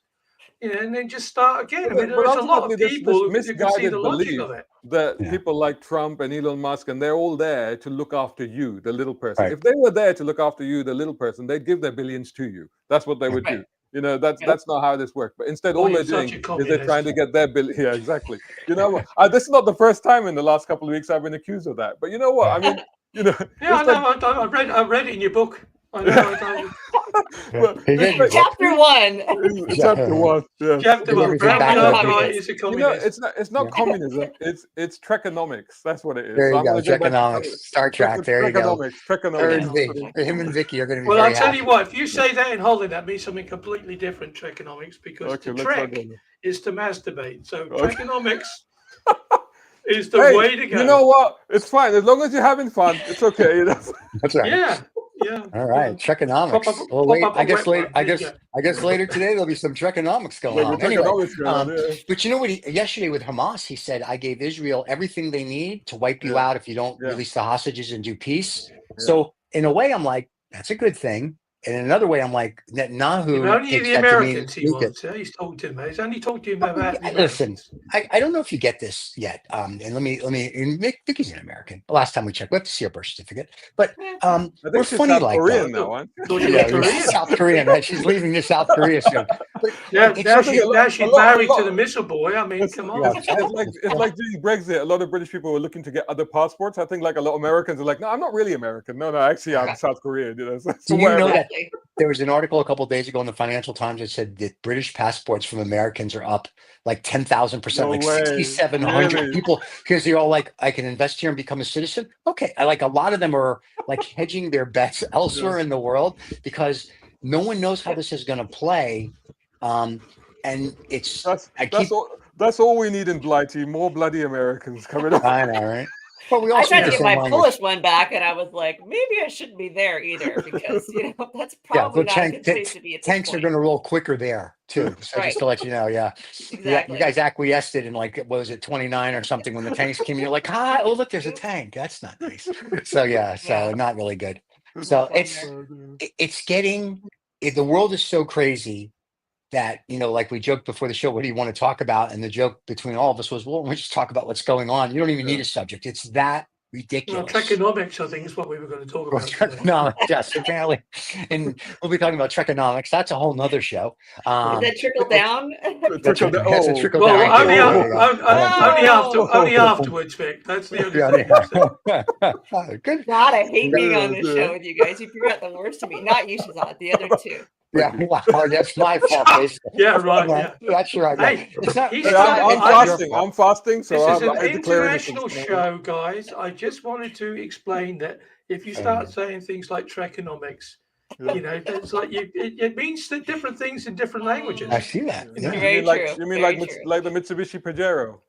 And then just start again. I mean, there's a lot of people who can see the logic of it. That people like Trump and Elon Musk, and they're all there to look after you, the little person. If they were there to look after you, the little person, they'd give their billions to you. That's what they would do. You know, that's not how this works. But instead, all they're doing is they're trying to get their bill. Yeah, exactly. You know, this is not the first time in the last couple of weeks I've been accused of that. But you know what? I mean, you know. Yeah, I know. I read it in your book. I know. Chapter 1. Chapter 1. Yeah. Chapter 1. It's not communism. It's trekonomics. That's what it is. There you go. Trekonomics. Star Trek. There you go. Trekonomics. Him and Vicky are going to be. Well, I'll tell you what. If you say that in Holland, that means something completely different. Trekonomics, because to trek is to masturbate. So trekonomics is the way to go. You know what? It's fine as long as you're having fun. It's okay. You know? That's right. Yeah. All right, Trekonomics. Well, wait. I guess later today there'll be some Trekonomics going on. Anyway, but you know what? Yesterday with Hamas, he said, "I gave Israel everything they need to wipe you out if you don't release the hostages and do peace." So in a way, I'm like, that's a good thing. in another way, I'm like, If Netanyahu only takes the that to mean Americans he nuke it. wants. He's talking to me. He's only talking to him about the Listen, Americans. I don't know if you get this yet. And Vicky's an American. The last time we checked, we have to see her birth certificate. But I we're think she's funny South like Korean that. now, aren't you? Thought you Yeah, were Korean. South Korean, right? She's leaving to South Korea soon. But Now, it's now, just- she's married to the missile boy. I mean, come on. Yeah. It's like during Brexit, a lot of British people were looking to get other passports. I think like a lot of Americans are like, no, I'm not really American. No, actually, I'm South Korean. You know, so Do you know whatever. that there was an article a couple of days ago in the Financial Times that said that British passports from Americans are up like 10,000%, No like way. 6,700 Really? people, because they're all like, I can invest here and become a citizen. Okay, I like a lot of them are like hedging their bets elsewhere in the world because no one knows how this is going to play. And it's That's all we need in Blighty. More bloody Americans coming up. I know, right? But we I also tried need to the get same my language. Polish one back, and I was like, maybe I shouldn't be there either because that's probably not a good place to be at this tanks are point. going to roll quicker there too. So just to let you know, yeah, Exactly. you guys acquiesced it in like what was it 29 or something when the tanks came. You're like, hi, oh look, there's a tank. That's not nice. So Yeah. not really good. So it's getting the world is so crazy that like we joked before the show. What do you want to talk about? And the joke between all of us was, well, we just talk about what's going on. You don't even need a subject. It's that ridiculous. Well, Trekonomics, I think, is what we were going to talk about. Trekonomics, yes, apparently. And we'll be talking about Trekonomics. That's a whole nother show. Is that trickle down? That's a trickle Well, down. only afterwards, Vic. That's the only thing. Good. God, I hate being on this show with you guys. You forgot the worst of me. Not you, Shazad. The other two. Yeah, wow, that's my fault. Basically. Yeah, right. Yeah. That's right. Yeah. Hey, It's not, I'm fasting, so this is I'm an international show, guys. I just wanted to explain that if you start saying things like Trekonomics, it's like it means different things in different languages. I see that. Yeah. You mean like the Mitsubishi Pajero?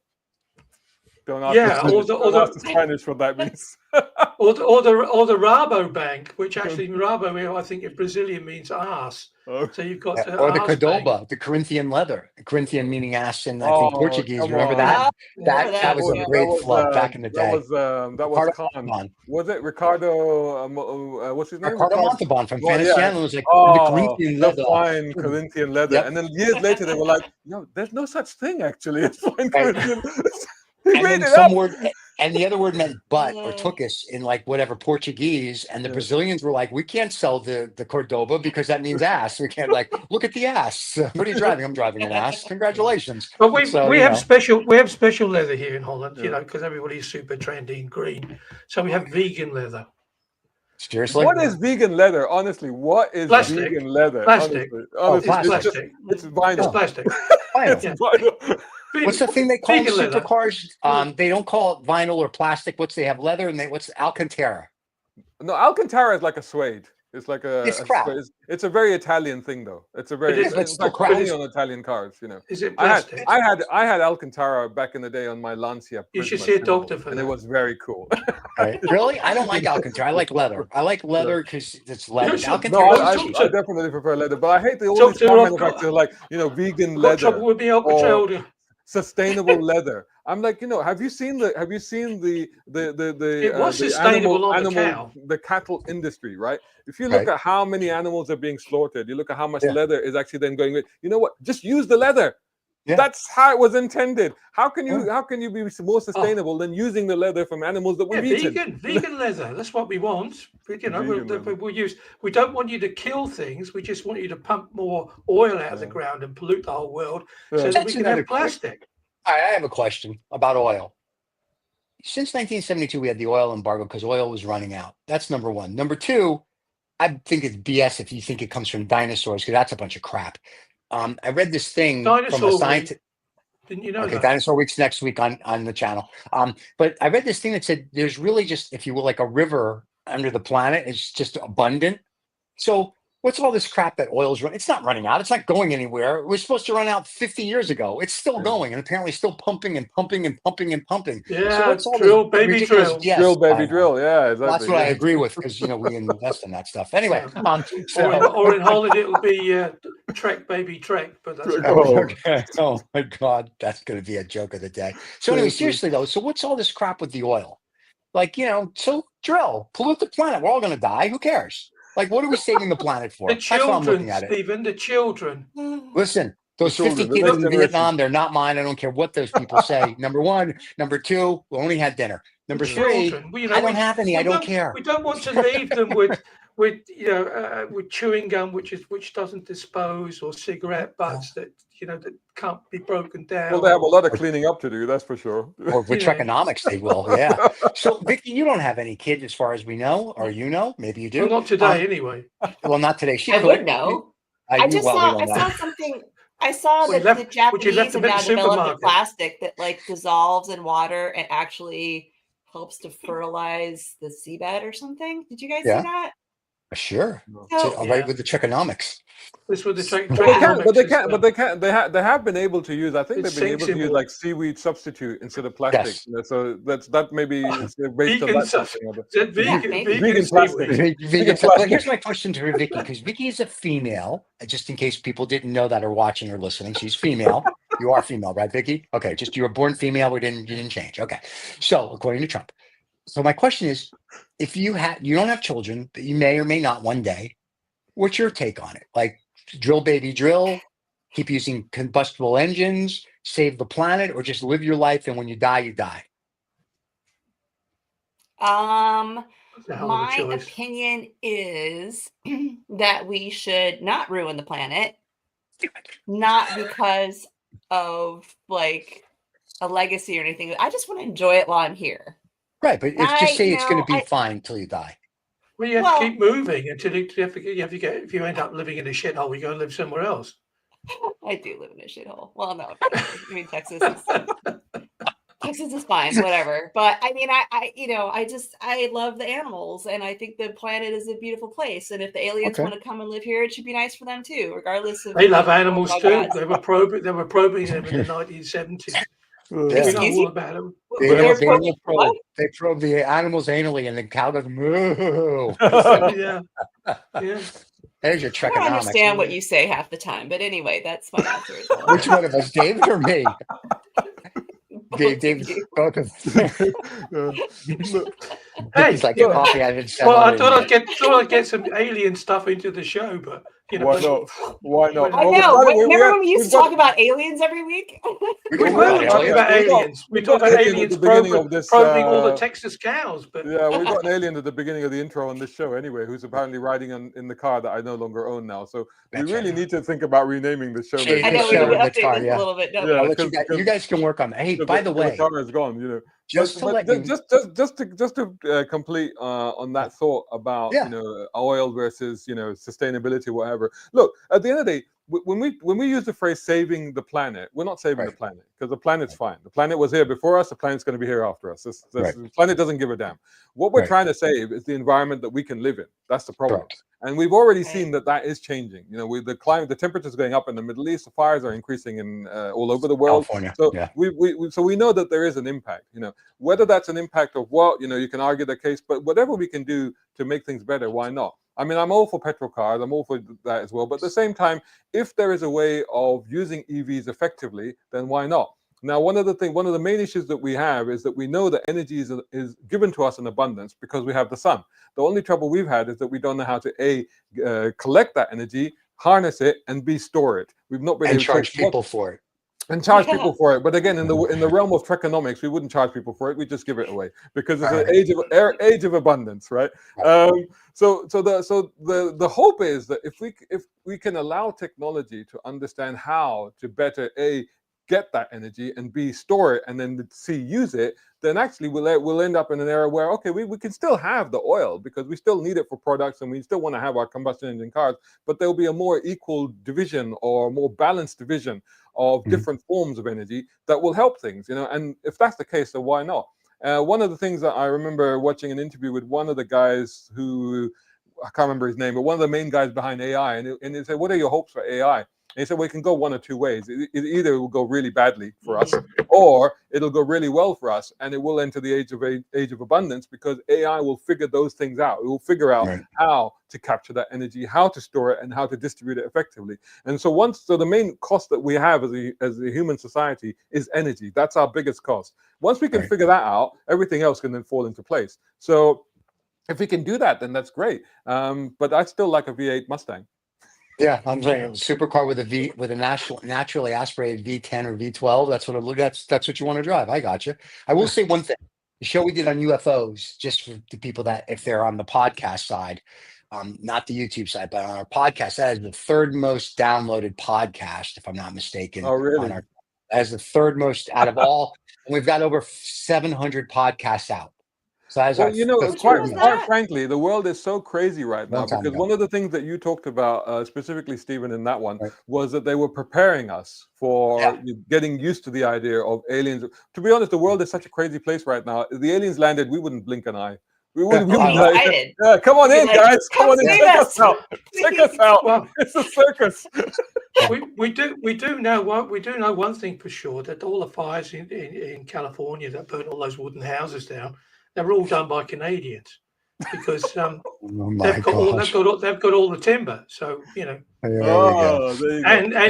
Don't ask the Spanish what that means. or the Rabobank, which actually Rabo, I think in Brazilian means ass. So you've got or the Cordoba, the Corinthian leather. Corinthian meaning ass in I think Portuguese. Remember that? That was a great flub back in the day. That was Khan. Was it Ricardo? What's his name? Ricardo Montalban from Fantasyland was like the Corinthian leather. Fine Corinthian leather. Yep. And then years later they were like, no, there's no such thing actually. It's fine Corinthian. And the other word meant butt or tuchus in like whatever Portuguese, and the Brazilians were like, we can't sell the Cordoba because that means ass. We can't look at the ass. What are you driving? I'm driving an ass. Congratulations. But we have special leather here in Holland, because everybody's super trendy and green. So we have vegan leather. Seriously? What is vegan leather? Honestly, what is vegan leather? Plastic. Honestly, plastic. It's vinyl. It's plastic. It's vinyl. What's the thing they call supercars? They don't call it vinyl or plastic. They have leather and what's Alcantara? No, Alcantara is like a suede. It's like it's crap. It's a very Italian thing, though. It's a very it's still crap. Only on Italian cars, Is it plastic? I had Alcantara back in the day on my Lancia. You should see a doctor for that. And it was very cool. Right. Really? I don't like Alcantara. I like leather. I like leather because it's leather. Alcantara. No, I definitely prefer leather, but I hate all these car manufacturers like vegan leather. With me, sustainable leather. I'm like, have you seen the it was sustainable on the cow. The cattle industry, right? If you look at how many animals are being slaughtered, you look at how much leather is actually then going with. You know what? Just use the leather. Yeah. That's how it was intended. How can you be more sustainable than using the leather from animals that we've eaten? Vegan leather. That's what we want. We don't want you to kill things. We just want you to pump more oil out of the ground and pollute the whole world so that we can have plastic. I have a question about oil. Since 1972, we had the oil embargo because oil was running out. That's number one. Number two, I think it's BS if you think it comes from dinosaurs because that's a bunch of crap. I read this thing from a scientist. Didn't you know that? Dinosaur Week's next week on the channel. But I read this thing that said there's really just, if you will, like a river under the planet. It's just abundant. So what's all this crap that oil's running? It's not running out. It's not going anywhere. It was supposed to run out 50 years ago. It's still going and apparently still pumping and pumping and pumping and pumping. Yeah, so drill, baby, drill. Yes, drill, baby, drill. Yeah, exactly. That's what I agree with because, we invest in that stuff. Anyway. Or in Holland, it'll be Trek, baby, Trek. But that's oh, my God. That's going to be a joke of the day. So anyway, seriously, though. So what's all this crap with the oil? So drill, pollute the planet. We're all going to die. Who cares? Like, what are we saving the planet for? The That's how I'm children, looking at it. Stephen, the children. Listen, those The 50 children, the kids next in generation. Vietnam, they're not mine. I don't care what those people say. Number one. Number two, we only had dinner. Number The three, children. I don't have any. I don't care. We don't want to leave them with with chewing gum, which doesn't dispose, or cigarette butts that that can't be broken down. Well, they have a lot of cleaning up to do, that's for sure. Or with Trekonomics, they will. Yeah. So, Vicky, you don't have any kids as far as we know, or maybe you do. Well, not today, anyway. Well, not today. She I could. would know. I We saw don't know. something. I saw Well, that you the left- would you Japanese left them have at now the developed a supermarket? plastic that like dissolves in water and actually helps to fertilize the seabed or something. Did you guys see Yeah. that? Sure. So, So, right with the Trekonomics. This was the But they have been able to use. I think It's they've been able to use sensible. like seaweed substitute instead of plastic. Yes. So that maybe is based on Vegan that stuff. something or other. Is that vegan, maybe. Vegan seaweed? plastic. Vegan stuff. But here's my question to Vicky, because Vicky is a female, just in case people didn't know that are watching or listening. She's female. You are female, right, Vicky? Okay, just you were born female. You didn't change. Okay. So according to Trump. So my question is, if you don't have children, but you may or may not one day, what's your take on it? Like, drill baby drill, keep using combustible engines, save the planet, or just live your life and when you die, you die? That's a hell of a my choice. opinion is that we should not ruin the planet, not because of like a legacy or anything. I just want to enjoy it while I'm here. Right, but just say it's going to be I- fine until you die. Well, you have Well- to keep moving until if you end up living in a shithole, you go and live somewhere else. I do live in a shithole. Well, no, whatever. I mean, Texas is fine, whatever. But I mean, I love the animals, and I think the planet is a beautiful place. And if the aliens Okay. want to come and live here, it should be nice for them too, regardless of. They love animals Oh, too. God. They were probing them in the 1970s. We know Excuse all you? about them. They probe the animals anally, and the cow goes moo. Yeah. There's your I don't Trekonomics. understand what you say half the time, but anyway, that's my answer. Which one of us, David or me? David, both of Hey, He's like look, coffee. I didn't well, I sell thought it. I'd get some alien stuff into the show, but Why not? Why not? I Well, know. by the way, Remember when we used we've to talk got- about aliens every week? we talked were about talking aliens. about aliens. We we've talked got about alien at aliens the beginning of this, probing all the Texas cows, but Yeah, we got an alien at the beginning of the intro on this show anyway, who's apparently riding in the car that I no longer own now. So we That's really right. need to think about renaming the show. Change I maybe. know we show need to in the update car, this yeah. a little bit. Yeah, I'll let because- you guys can work on that. Hey, Because by the way, car is gone, just to let you, just to complete on that thought about oil versus sustainability, whatever. Look, at the end of the day, when we use the phrase saving the planet, we're not saving the planet, because the planet's fine. The planet was here before us. The planet's going to be here after us. The planet doesn't give a damn. What we're trying to save is the environment that we can live in. That's the problem. Correct. And we've already seen that is changing. With the climate, the temperatures going up in the Middle East, the fires are increasing in all over the world. California. So Yeah. we know that there is an impact. Whether that's an impact of what, you can argue the case, but whatever we can do to make things better, why not? I mean, I'm all for petrol cars. I'm all for that as well. But at the same time, if there is a way of using EVs effectively, then why not? Now, one of the main issues that we have is that we know that energy is given to us in abundance because we have the sun. The only trouble we've had is that we don't know how to collect that energy, harness it, and store it. We've not been and able charge to people for it. and charge people for it. But again, in the realm of Trekonomics, we wouldn't charge people for it. We just give it away because it's an age of abundance, right? So the hope is that if we can allow technology to understand how to better get that energy and store it and then use it, then actually we'll end up in an era where we can still have the oil because we still need it for products and we still want to have our combustion engine cars, but there'll be a more equal division or more balanced division of different forms of energy that will help things, and if that's the case, then why not? One of the things that I remember watching an interview with one of the guys who, I can't remember his name, but one of the main guys behind AI, and he said, what are your hopes for AI? And he said, well, it can go one or two ways. It either will go really badly for us, or it'll go really well for us, and it will enter the age of abundance because AI will figure those things out. It will figure out how to capture that energy, how to store it, and how to distribute it effectively. And so the main cost that we have as a human society is energy. That's our biggest cost. Once we can figure that out, everything else can then fall into place. So if we can do that, then that's great. But I still like a V8 Mustang. Yeah, I'm saying a supercar with a naturally aspirated V10 or V12. That's what you want to drive. I got you. I will say one thing. The show we did on UFOs, just for the people that if they're on the podcast side, not the YouTube side, but on our podcast, that is the third most downloaded podcast, if I'm not mistaken. Oh, really? That is the third most out of all, and we've got over 700 podcasts out. So as quite frankly, the world is so crazy right now because ago. one of the things that you talked about, specifically, Stephen, in that one, was that they were preparing us for getting used to the idea of aliens. To be honest, the world is such a crazy place right now. If the aliens landed, we wouldn't blink an eye. We wouldn't be excited. Come on in, guys. Come on in. Check us out. Check us out. Well, it's a circus. we do know one thing for sure, that all the fires in California that burnt all those wooden houses down, they were all done by Canadians, because they've got all the timber. So there and you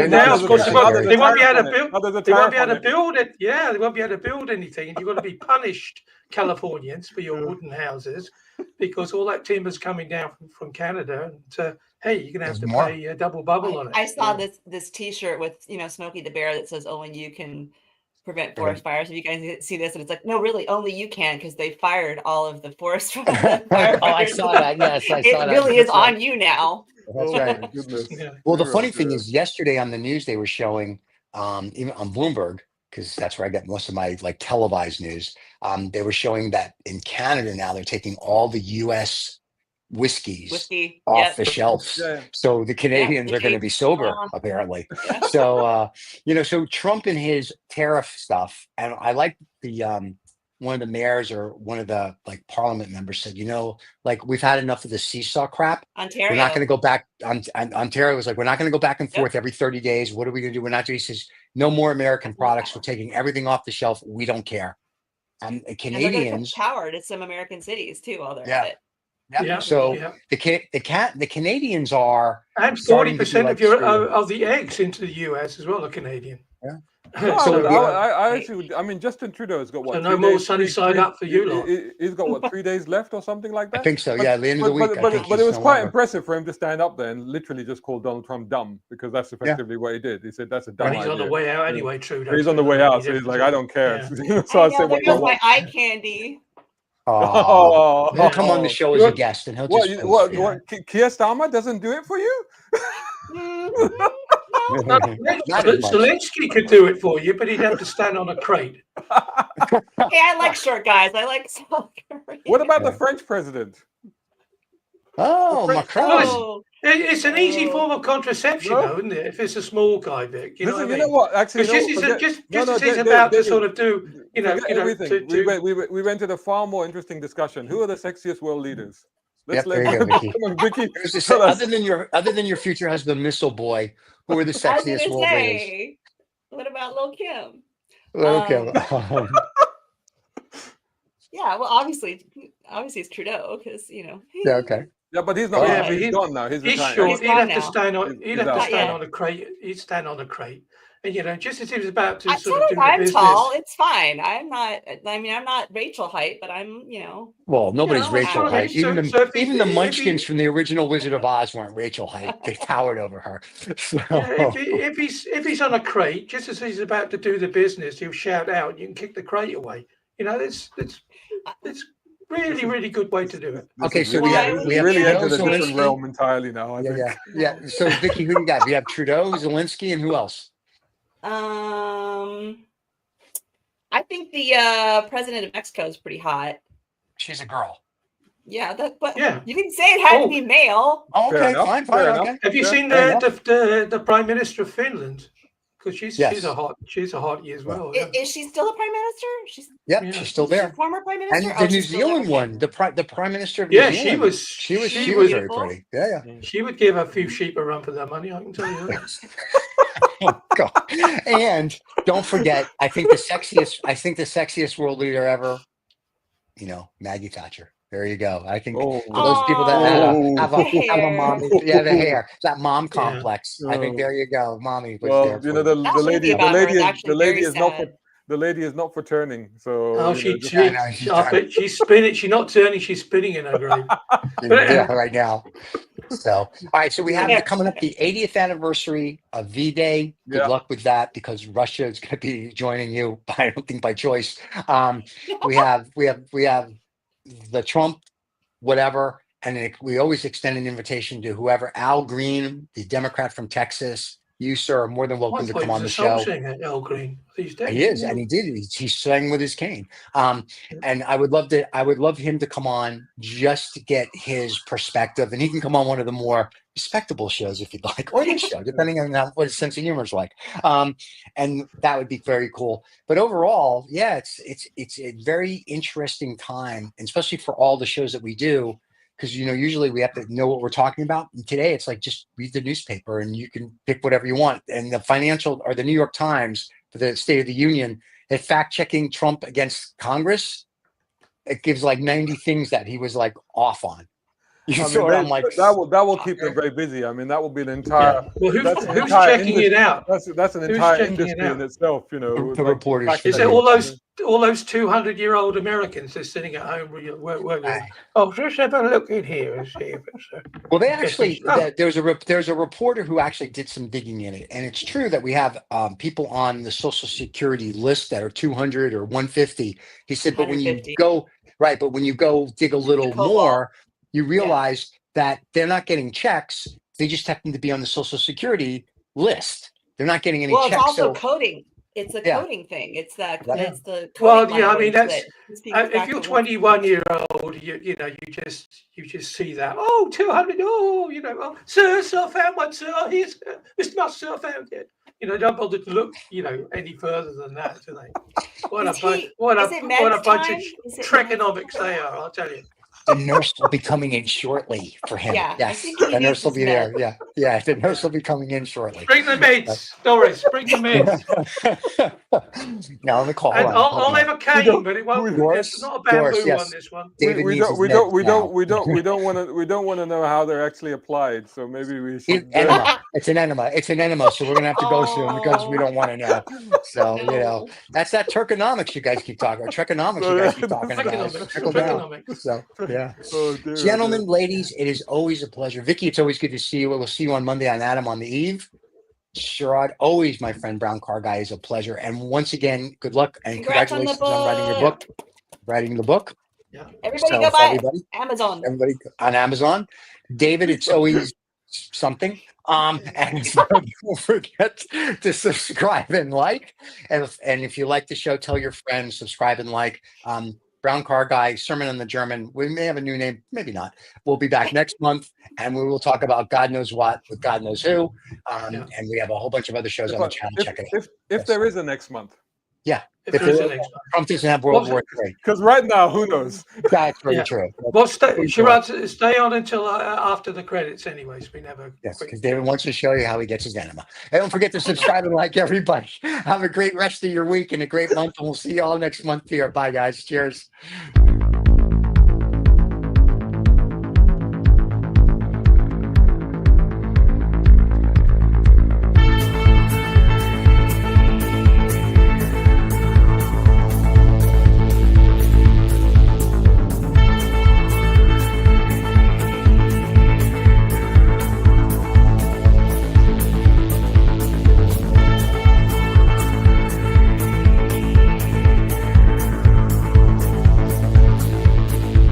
now go. of course they won't be able to build. They won't be able to it. build it. Yeah, they won't be able to build anything, and you've got to be punished, Californians, for your wooden houses, because all that timber's coming down from Canada, and hey, you're gonna have to pay a double bubble on it. I saw this T-shirt with Smokey the Bear that says only you can prevent forest fires. If you guys see this, and it's like, no, really, only you can, because they fired all of the forest fires. I saw that. Yes, I saw that. It really is on you now. That's right. Yeah. Well, the funny thing is, yesterday on the news they were showing, even on Bloomberg, because that's where I get most of my televised news. They were showing that in Canada now they're taking all the U.S. whiskey off the shelves. So the Canadians are going to be sober, apparently. So, so Trump and his tariff stuff, and I like the one of the mayors or one of the parliament members said, we've had enough of the seesaw crap. Ontario. We're not going to go back. Ontario was like, we're not going to go back and forth every 30 days. What are we going to do? We're not doing. He says, no more American products. We're taking everything off the shelf. We don't care. And Canadians power to some American cities too while they're at it. Yeah. So the Canadians are, and 40% of the eggs into the US as well are Canadian. Yeah. I actually, Justin Trudeau has got what? So no more sunny side up for you lot. He's got what, 3 days left or something like that? I think so. Yeah, at the end of the week. But it was quite impressive for him to stand up there and literally just call Donald Trump dumb, because that's effectively what he did. He said that's a dumb idea. He's on the way out anyway, Trudeau. He's on the way out, so he's like, I don't care. So I said, there goes my eye candy. He'll come on the show as a guest, and he'll just. What? Keir Starmer doesn't do it for you? Zelensky could do it for you, but he'd have to stand on a crate. Hey, I like short guys. I like South Korea. What about the French president? Oh, Macron. It's an easy form of contraception, though, isn't it? If it's a small guy, Vic. You know what I mean? You know what? Actually, just as he's about to sort of do, everything. We went to a far more interesting discussion. Who are the sexiest world leaders? There you go, Vicky. Other than your future husband, Missile Boy, who are the sexiest world leaders? What about Lil Kim? Lil Kim. Yeah, well, obviously it's Trudeau, because Yeah, okay. Yeah, but he's not. He's gone now. He's short. He'd have to stand on a crate. He'd stand on a crate, and just as he was about to sort of do the business. Tall. It's fine. I'm not. I'm not Rachel height, but I'm. Well, nobody's Rachel height. Even the Munchkins from the original Wizard of Oz weren't Rachel height. They towered over her. So. If he's on a crate, just as he's about to do the business, he'll shout out. You can kick the crate away. It's really, really good way to do it. Okay, so we have really entered a different realm entirely now. I think. Yeah. So Vicky, who do you got? We have Trudeau, Zelensky, and who else? I think the president of Mexico is pretty hot. She's a girl. Yeah, you didn't say it had to be male. Oh, okay, fine. Okay. Have you seen the Prime Minister of Finland? Because she's a hottie as well. Is she still a prime minister? She's still there. She's a former prime minister. And the New Zealand one, the prime minister of New Zealand. She was very pretty. Yeah. She would give a few sheep a run for their money. I can tell you that. Oh God! And don't forget, I think the sexiest world leader ever. Maggie Thatcher. There you go. I think for those people that have a mom, the hair, that mom complex. I think there you go. Mommy was there. The lady the lady is not for turning. So Oh, she's spinning. She's not turning. She's spinning in her grave. Yeah, right now. So, all right. So we have coming up the 80th anniversary of V-Day. Good luck with that, because Russia is going to be joining you. I don't think by choice. We have the Trump whatever, and then we always extend an invitation to whoever. Al Green, the Democrat from Texas. You, sir, are more than welcome to come on the show. Al Green. He's dead. He is, and he did. He sang with his cane. And I would love him to come on just to get his perspective, and he can come on one of the more respectable shows if you'd like, or this show, depending on what his sense of humor is like. And that would be very cool. But overall, yeah, it's a very interesting time, and especially for all the shows that we do. Because, usually we have to know what we're talking about. And today it's like, just read the newspaper and you can pick whatever you want. And the Financial or the New York Times for the State of the Union, at fact-checking Trump against Congress, it gives like 90 things that he was like off on. I'm like, that will keep them very busy. I mean, that will be an entire. Well, who's checking it out? That's an entire industry in itself. The reporters. Is it all those 200-year-old Americans that's sitting at home? Oh, just have a look in here and see if it's. Well, they actually there's a reporter who actually did some digging in it, and it's true that we have people on the Social Security list that are 200 or 150. He said, but when you go dig a little more, you realize that they're not getting checks. They just happen to be on the Social Security list. They're not getting any checks. Well, it's also coding. It's a coding thing. It's that. Yeah. It's the. Well, yeah. I mean, that's if you're 21-year-old, you just see that. Oh, 200. Oh, sir, I found one, sir. Here's Mr. Master, I found it. Don't bother to look, any further than that, do they? What a bunch of Trekonomics they are, I'll tell you. The nurse will be coming in shortly for him. Yeah, yes, the nurse will be there. Yeah, the nurse will be coming in shortly. Bring the meds, Doris. Bring the meds. Now on the call. I'll have a cane, but it won't. It's not a bamboo on this one. We don't want to know how they're actually applied. So maybe we should. It's an enema. So we're gonna have to go soon because we don't want to know. So that's that Turkonomics you guys keep talking, or Trekonomics you guys keep talking about. Trekonomics. So. Yeah. Oh, Gentlemen, ladies, it is always a pleasure. Vicky, it's always good to see you. We'll see you on Monday on Adam on the Eve. Sherrod, always my friend Brown Car Guy, is a pleasure. And once again, good luck and congratulations on writing the book. Yeah. Everybody go buy it. Amazon. Everybody on Amazon. David, it's always something. And don't forget to subscribe and like. And if you like the show, tell your friends, subscribe and like. Brown Car Guy, Sermon on the German. We may have a new name, maybe not. We'll be back next month, and we will talk about God knows what with God knows who. And we have a whole bunch of other shows on the channel. Check it out. If there is a next month. Yeah. Trump doesn't have World War III. Because right now, who knows? That's very true. Well, stay on until after the credits anyways. We never. Yes, because David wants to show you how he gets his enema. And don't forget to subscribe and like everybody. Have a great rest of your week and a great month, and we'll see you all next month here. Bye, guys. Cheers.